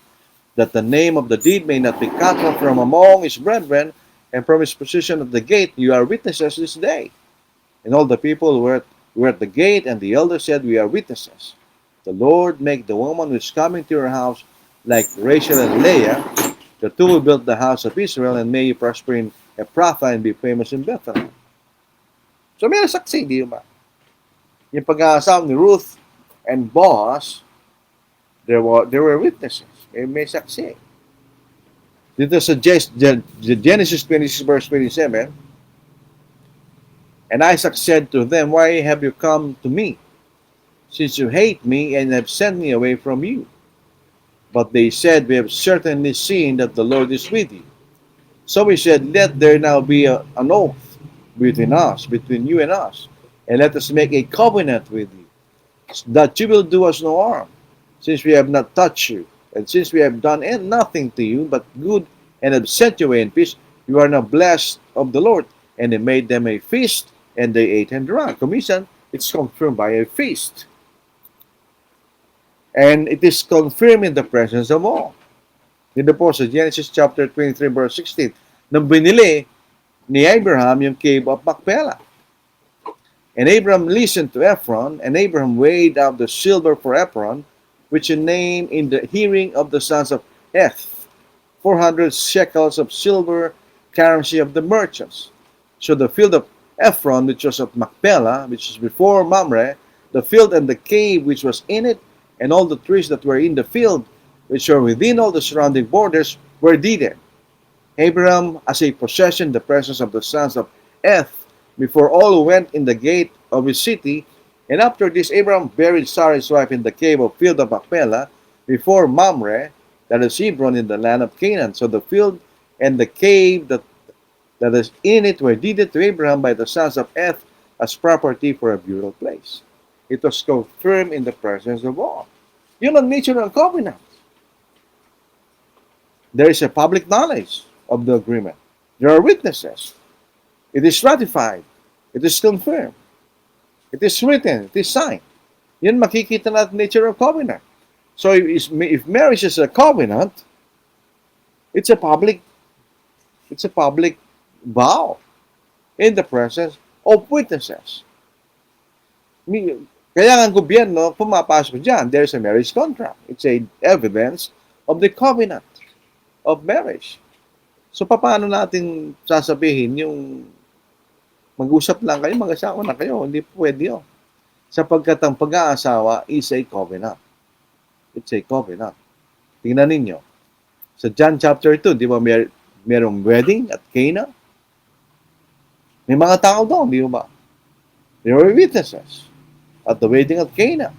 Speaker 3: that the name of the deed may not be cut off from among his brethren, and from his position at the gate you are witnesses this day. And all the people were at the gate, and the elders said, we are witnesses. The Lord make the woman who is coming to your house like Rachel and Leah, the two who built the house of Israel, and may you prosper in Ephrathah and be famous in Bethlehem. So may saksi, di ba? Yung pag-aasawa ni Ruth and Boaz, there were witnesses. May saksi. Dito sa Genesis 26 verse 27, and Isaac said to them, why have you come to me, since you hate me and have sent me away from you? But they said, we have certainly seen that the Lord is with you. So we said, let there now be an oath between you and us, and let us make a covenant with you, that you will do us no harm, since we have not touched you, and since we have done nothing to you but good, and have sent you away in peace, you are now blessed of the Lord. And they made them a feast, and they ate and drank. Kumisan, it's confirmed by a feast. And it is confirmed in the presence of all. Dito po sa Genesis chapter 23 verse 16, nang binili ni Abraham yung cave of Macpelah. And Abraham listened to Ephron, and Abraham weighed out the silver for Ephron, which he named in the hearing of the sons of Heth, 400 shekels of silver, currency of the merchants. So the field of Ephron, which was of Macpelah, which is before Mamre, the field and the cave which was in it, and all the trees that were in the field, which were within all the surrounding borders, were deeded. Abraham as a possession the presence of the sons of Heth, before all who went in the gate of his city. And after this, Abraham buried Sarah his wife in the cave of field of Macpelah, before Mamre, that is Hebron, in the land of Canaan. So the field and the cave that is in it were deeded to Abraham by the sons of Heth as property for a burial place. It was confirmed in the presence of all. Yun ang nature ng covenant. There is a public knowledge of the agreement. There are witnesses. It is ratified. It is confirmed. It is written. It is signed. Yan makikita natin nature of covenant. So if marriage is a covenant, it's a public vow in the presence of witnesses. Kaya nga ang gobyerno pumapasok dyan. There's a marriage contract. It's a evidence of the covenant of marriage. So paano natin sasabihin yung mag-usap lang kayo, mag-asawa na kayo? Hindi pwede yun. Sapagkat ang pag-aasawa is a covenant. It's a covenant. Tingnan ninyo. Sa John chapter 2, di ba merong wedding at Cana? May mga tao doon, di ba? There were witnesses at the wedding at Cana.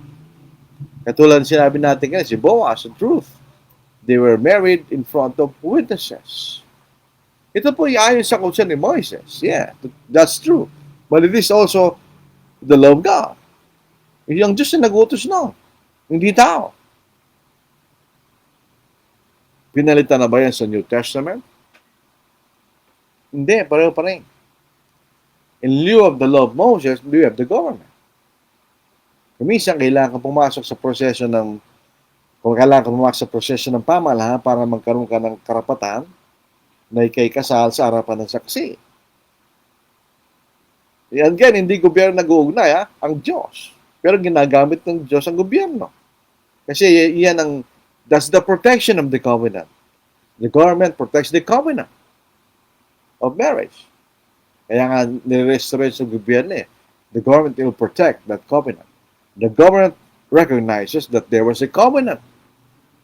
Speaker 3: Katulad sinabi natin kanina, si Boaz, the truth. They were married in front of witnesses. Ito po ayon sa kautusan ni Moises. Yeah, that's true. But it is also the love of God. Yung Diyos na nag-utos no. Hindi tao. Pinalitan na ba yan sa New Testament? Hindi, pareho pa rin. In lieu of the law of Moses, we have the government. Minsan, kailangan pumasok sa proseso ng pamalahan para magkaroon ka ng karapatan na ikay kasal sa harapan ng saksi. Yan gan, hindi gobyerno nag-uugnay, ang Diyos. Pero ginagamit ng Diyos ang gobyerno. Kasi that's the protection of the covenant. The government protects the covenant of marriage. Kaya nga, nire-restore sa gobyerno The government will protect that covenant. The government recognizes that there was a covenant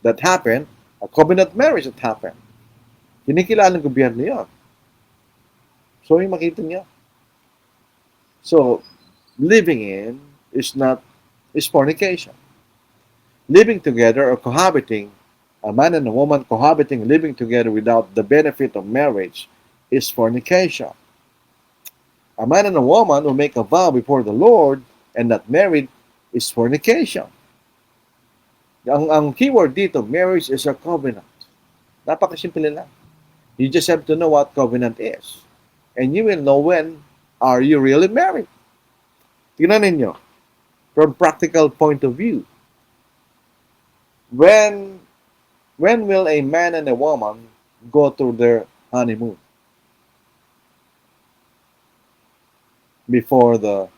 Speaker 3: that happened, a covenant marriage that happened. Kinikilala ng gobyerno yun. So, yung makita niya. So, living in is fornication. Living together or cohabiting, a man and a woman cohabiting, living together without the benefit of marriage is fornication. A man and a woman who make a vow before the Lord and not married is fornication. Ang keyword dito, marriage is a covenant. Napakasimple lang. You just have to know what covenant is. And you will know when are you really married. Tingnan ninyo, from practical point of view, when will a man and a woman go to their honeymoon? Before the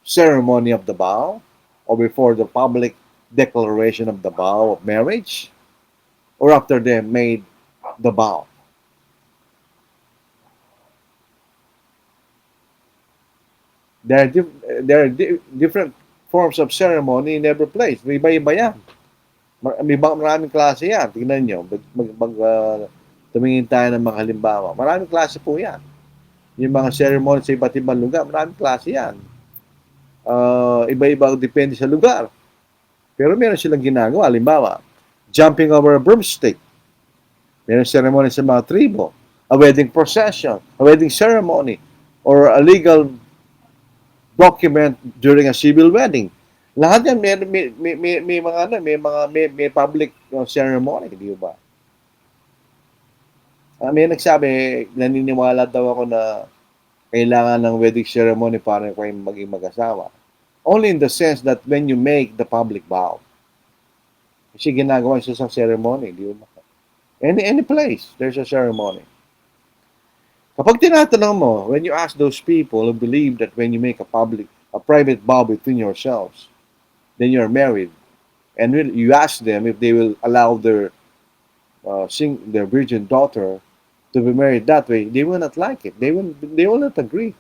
Speaker 3: ceremony of the vow, or before the public declaration of the vow of marriage, or after they made the vow. There are different forms of ceremony in every place. May iba-iba yan. Maraming klase yan. Tingnan nyo. Tumingin tayo ng mga halimbawa. Maraming klase po yan. Yung mga ceremony sa iba't ibang lugar, maraming klase yan. Iba-iba depende sa lugar. Pero meron silang ginagawa. Halimbawa, jumping over a broomstick. Meron ceremony sa mga tribo. A wedding procession. A wedding ceremony. Or a legal document during a civil wedding. Lahat yan may public ceremony, di ba? May nagsabi, naniniwala daw ako na kailangan ng wedding ceremony para kayo maging mag-asawa. Only in the sense that when you make the public vow. Kasi ginagawa siya sa ceremony, di ba? Any place, there's a ceremony. Kapag tinatanong mo, when you ask those people who believe that when you make a private vow between yourselves, then you're married, and you ask them if they will allow their virgin daughter to be married that way, they will not like it. They will not agree.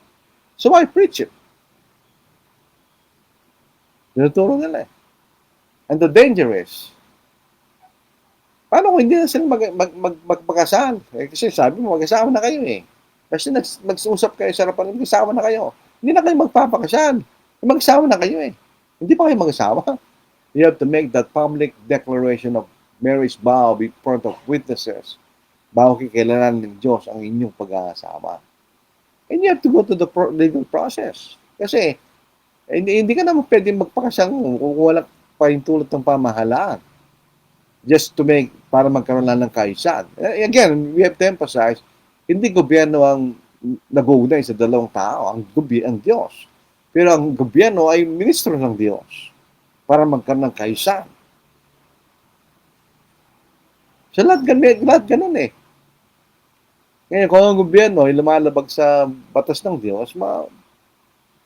Speaker 3: So I preach it. Tinuturo nila eh. And the danger is, paano kung hindi na sila magpakasal? Eh, kasi sabi mo, mag-asawa na kayo eh. Kasi nag-usap kayo sa harapan, mag-asawa na kayo. Hindi na kayo magpapakasal. Mag-asawa na kayo eh. Hindi pa kayo mag-asawa. You have to make that public declaration of marriage vow in front of witnesses bago kikilalanin ng Diyos ang inyong pag-aasawa. And you have to go to the legal process. Kasi hindi ka naman pwedeng magpakasal kung wala pa yung tulot ng pamahalaan. Just to para magkaroon lang ng kaayusan. Again, we have to emphasize, hindi gobyerno ang nag-uugnay sa dalawang tao, ang Diyos. Pero ang gobyerno ay ministro ng Diyos para magkaroon ng kaayusan. Sa lahat ganun eh. Ngayon, kung ang gobyerno ay lumalabag sa batas ng Diyos,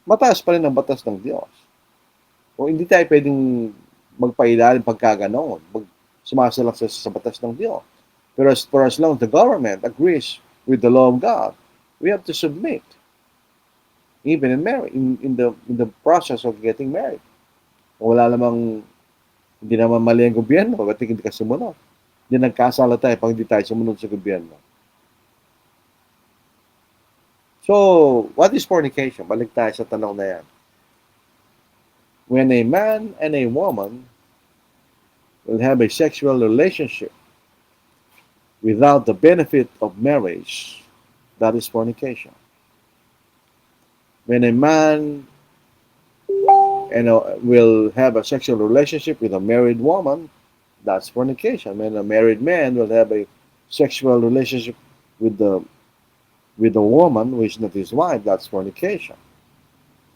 Speaker 3: mataas pa rin ang batas ng Diyos. Kung hindi tayo pwedeng magpailalim pagkaganon, sumasalak sa batas ng Diyos. Pero for as long as the government agrees with the law of God, we have to submit. Even in the process of getting married. Kung hindi naman mali ang gobyerno, ba't hindi ka sumunod? Hindi nagkasala tayo pag hindi tayo sumunod sa gobyerno. So, what is fornication? Balik tayo sa tanong na yan. When a man and a woman will have a sexual relationship without the benefit of marriage, that is fornication. When a man will have a sexual relationship with a married woman, that's fornication. When a married man will have a sexual relationship with a woman who is not his wife, that's fornication.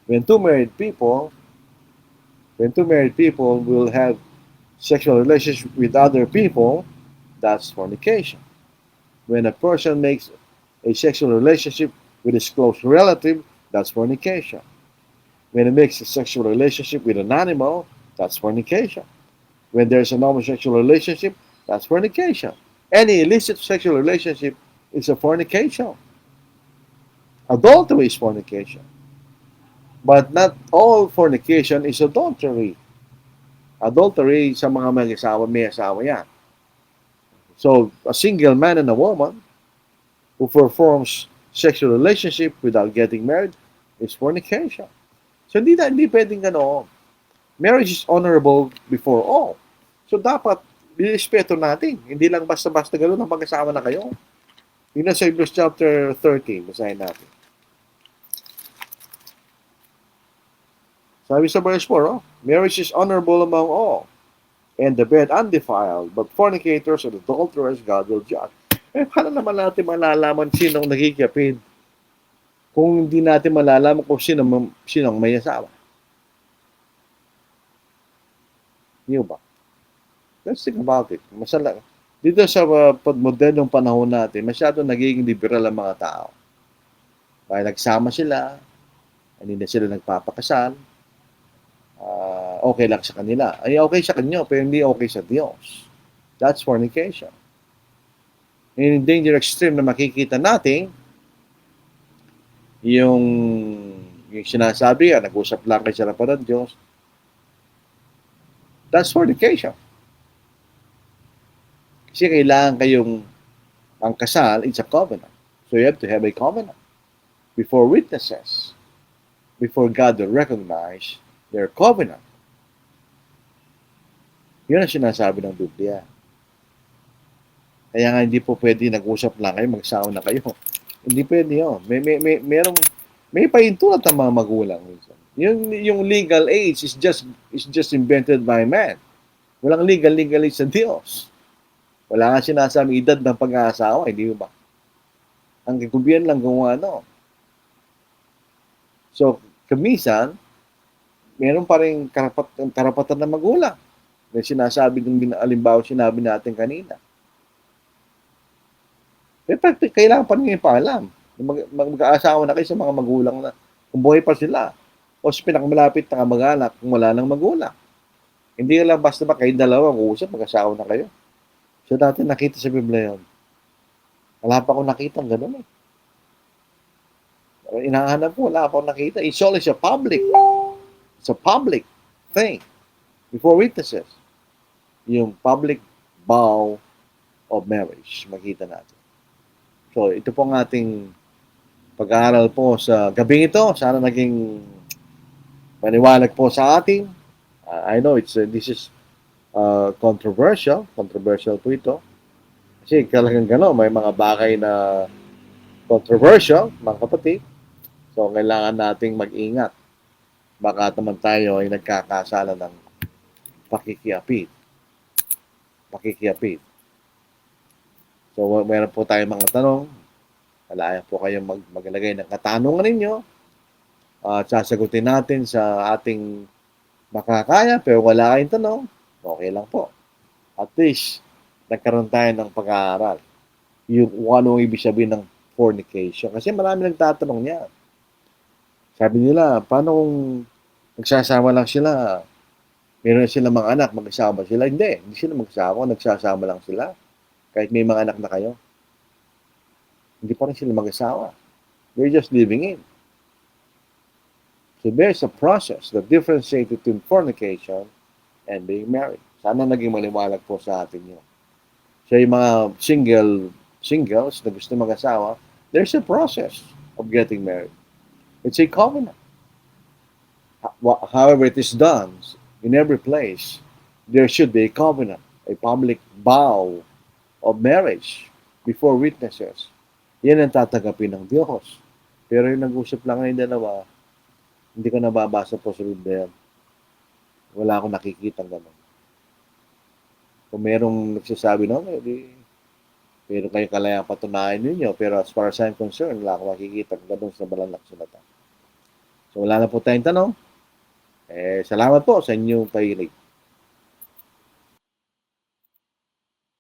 Speaker 3: When two married people will have sexual relationship with other people, that's fornication. When a person makes a sexual relationship with his close relative, that's fornication. When he makes a sexual relationship with an animal, that's fornication. When there's an homosexual relationship, that's fornication. Any illicit sexual relationship is a fornication. Adultery is fornication. But not all fornication is adultery. Adultery, sa mga mag-asawa, may asawa yan. So, a single man and a woman who performs sexual relationship without getting married is fornication. So, hindi pwedeng ganoon. Marriage is honorable before all. So, dapat respeto natin. Hindi lang basta-basta ganoon ang pag-asawa na kayo. Yun na sa Hebrews chapter 13. Basahin natin. Sabi sa verse 4, marriage is honorable among all, and the bed undefiled, but fornicators and adulterers God will judge. Eh, paano naman natin malalaman sinong nagkikapid kung hindi natin malalaman kung sinong may asawa? Hindi ba? Let's think about it. Dito sa modernong panahon natin, masyado nagiging liberal ang mga tao. Kaya nagsama sila, hindi na sila nagpapakasal, okay lang sa kanila. Ay, okay sa kanyo, pero hindi okay sa Diyos. That's fornication. In danger extreme na makikita natin, yung sinasabi, nag-usap lang kayo sa harapan ng Diyos, that's fornication. Kasi kailangan kayong ang kasal, it's a covenant. So you have to have a covenant before witnesses, before God will recognize their covenant. Yun ang sinasabi ng Biblia. Kaya nga hindi po pwede nag-usap lang kayo, magsawa na kayo. Hindi pwede yun. May pahintulot ang mga magulang. Yung legal age is just invented by man. Walang legal age sa Diyos. Wala nga sinasabing edad ng pag-aasawa, hindi ba? Ang gobyerno lang gumawa So, kamisan, meron pa rin karapatan ng magulang. May sinasabi ng alimbawa sinabi natin kanina. Pero kailangan pa rin yung paalam. Mag-aasawa na kayo sa mga magulang na kung buhay pa sila. O sa pinakamalapit na kamag-anak kung wala nang magulang. Hindi lang basta ba kayo dalawa mag-uusap, mag-asawa na kayo. So dati nakita sa Biblia yun. Wala pa akong nakita gano'n eh. Inahanap ko, wala pa akong nakita. It's always a public. It's a public thing. Before witnesses. Yung public vow of marriage. Makita natin. So ito po ang ating pag-aaral po sa gabing ito. Sana naging maniwalag po sa atin. I know this is controversial. Controversial po ito. Kasi talagang gano'n, may mga bagay na controversial, mga kapatid. So, kailangan nating mag-ingat. Baka naman tayo ay nagkakasala ng pakikiapid. Pakikiapid. So, meron po tayong mga tanong. Malaya po kayong maglagay ng katanungan ninyo. At sasagutin natin sa ating makakaya. Pero wala kayong tanong, okay lang po. At least, nagkaroon tayo ng pag-aaral. Yung ano ang ibig sabihin ng fornication. Kasi marami nagtatanong niya. Sabi nila, paano kung nagsasama lang sila, meron sila mga anak, mag-asawa sila? Hindi sila mag-asawa, nagsasama lang sila. Kahit may mga anak na kayo. Hindi pa rin sila mag-asawa. They're just living in. So there's a process that differentiates between fornication and being married. Sana naging maliwalag po sa atin yun. So yung mga singles na gusto mag-asawa, there's a process of getting married. It's a covenant. However it is done, in every place, there should be a covenant, a public vow of marriage before witnesses. Yan ang tatanggapin ng Diyos. Pero yung nag-usap lang ng dalawa, hindi ko nababasa po sa Biblia. Wala akong nakikita gano'n. Kung merong nagsasabi no, pero kayo kalayang patunayan ninyo. Pero as far as I'm concerned, wala akong makikita gano'n sa banal na kasulatan. So wala na po tayong tanong. Salamat po sa inyong pakikinig.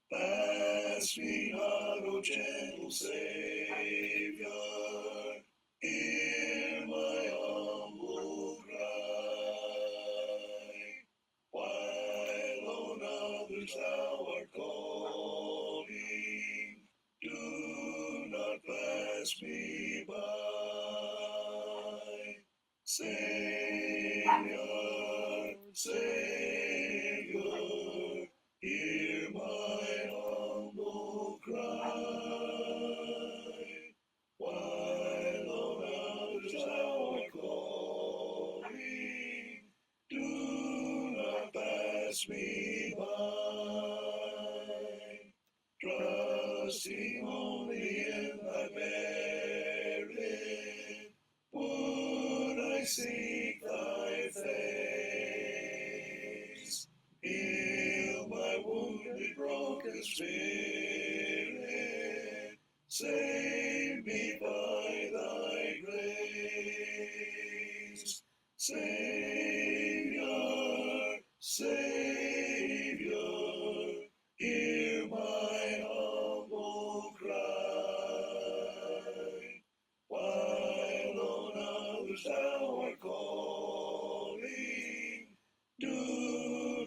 Speaker 1: Pass me not, O gentle Savior, hear my humble cry. While on others thou art calling, do not pass me by. Savior, Savior, hear my humble cry. While on others thou art calling, do not pass me by. Trusting only in thy merit, would I seek thy face. Heal my wounded, broken spirit. Save me by thy grace. Savior, Savior, hear my humble cry. While on others thou art calling, do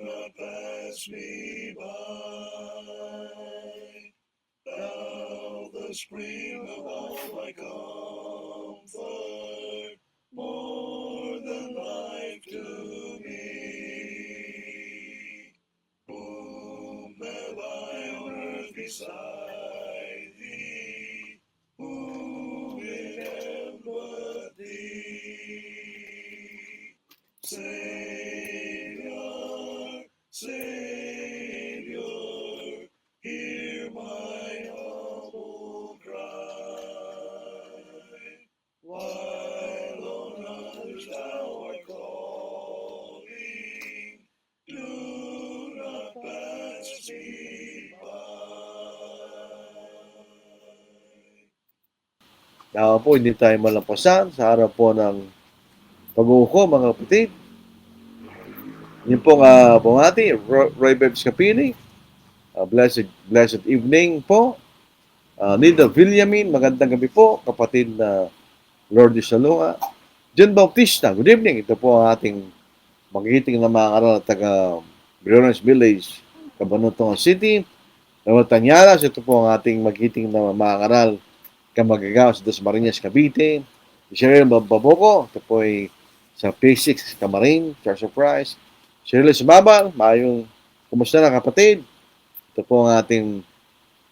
Speaker 1: not pass me by. Thou, the spring of all my comfort, more than life to me. Whom have I on earth beside thee? Who in heaven but thee? Savior, Savior, hear my humble cry. While on others thou art calling, do not pass me by.
Speaker 3: Dapat po, hindi tayo malampasan sa harap po ng pag-uuko, mga kapatid. Yun pong bumati, Roy Bebs Capini. Blessed evening po. Nida Villamin, magandang gabi po. Kapatid na Lordy Salunga. John Bautista, good evening. Ito po ang ating magigiting na mga karal at taga Briones Village, Cabanatuan City. Nueva Tañadas, ito po ang ating magigiting na mga karal Kamagagaw sa Dasmariñas, Cavite. Cheryl Baboko, ito po ay sa P6 Camarin, Church of Christ. Cheryl Sumabal, mayong kumusta na kapatid? Ito po ang ating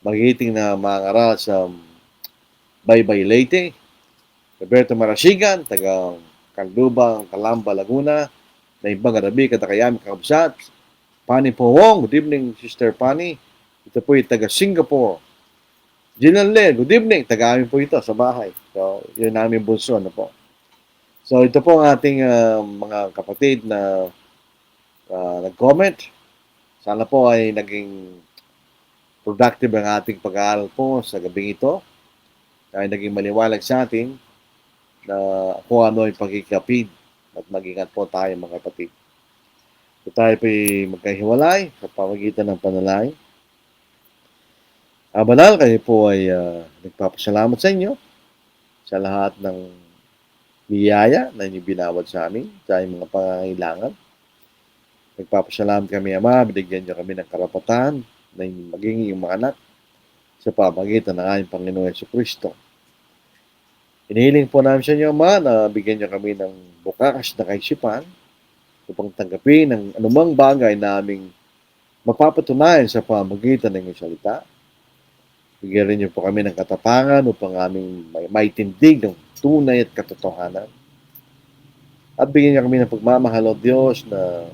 Speaker 3: magigiting na mga karal sa Baybay Leyte. Roberto Marasigan, taga Caldubang, Calamba, Laguna. Na ibang garabi, katakayami, kakabsat. Pani Powong, good evening, Sister Pani. Ito po ay taga Singapore. Jinan Le, good evening. Taga amin po ito sa bahay. So, yun namin bunso, ano po. So, ito po ang ating mga kapatid na nag-comment. Sana po ay naging productive ang ating pag-aaral po sa gabing ito. Ay naging maliwalag sa atin na kung ano yung pagkikapid at mag-ingat po tayo mga kapatid. So, tayo po ay magkahiwalay sa pamagitan ng panalangin. Banal, kayo po ay nagpapasalamat sa inyo sa lahat ng biyaya na inyong binawad sa amin, sa inyong mga pangangailangan. Nagpapasalamat kami, Ama, binigyan niyo kami ng karapatan na maging iyong mga anak sa pamagitan ng aming Panginoon Jesucristo. Inihiling po namin sa inyo, Ama, na bigyan niyo kami ng bukakas na kaisipan upang tanggapin ang anumang bagay na aming mapapatunayan sa pamagitan ng iyong salita. Bigyan rin niyo po kami ng katapangan upang aming maitindig ng tunay at katotohanan. At bigyan niyo kami ng pagmamahal o Diyos na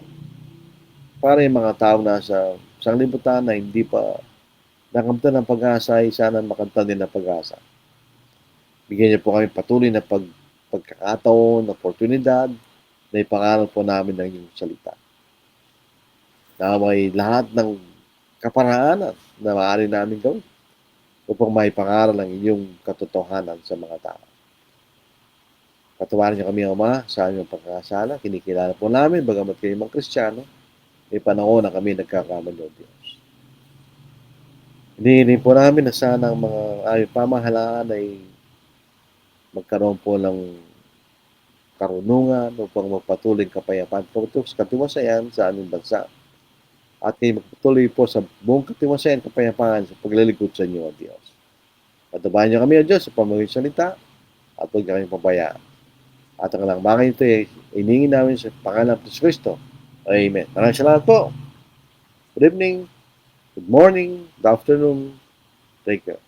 Speaker 3: para yung mga tao na sa sanglibutan na hindi pa nakamtan ng pag-asa ay sana makamtan din ng pag-asa. Bigyan niyo po kami patuloy na pagkakataon, oportunidad na ipangaral po namin ng inyong salita. Na may lahat ng kaparaanan na maaari namin gawin upang maipangaral ang inyong katotohanan sa mga tao. Patawarin niyo kami, Ama, sa aming pagkakasala. Kinikilala po namin, bagamat kayo mga Kristiyano, may panahon na kami nagkakamali o Diyos. Hinihiling po namin na sana ang mga aming pamahalaan ay magkaroon po ng karunungan upang magpatuloy kapayapaan po ito sa katiwasayan sa aming bansa. At kayo magpatuloy po sa buong katiwasayan kapayapaan sa paglilingkod sa inyo, O Diyos. Patabayan niyo kami, O Diyos, sa pamagitan salita at huwag niyo kami pabayaan. At ang lang bagay ito ay iningin namin sa pangalan ng Kristo. Amen. Maraming salamat po. Good evening, good morning, good afternoon. Take care.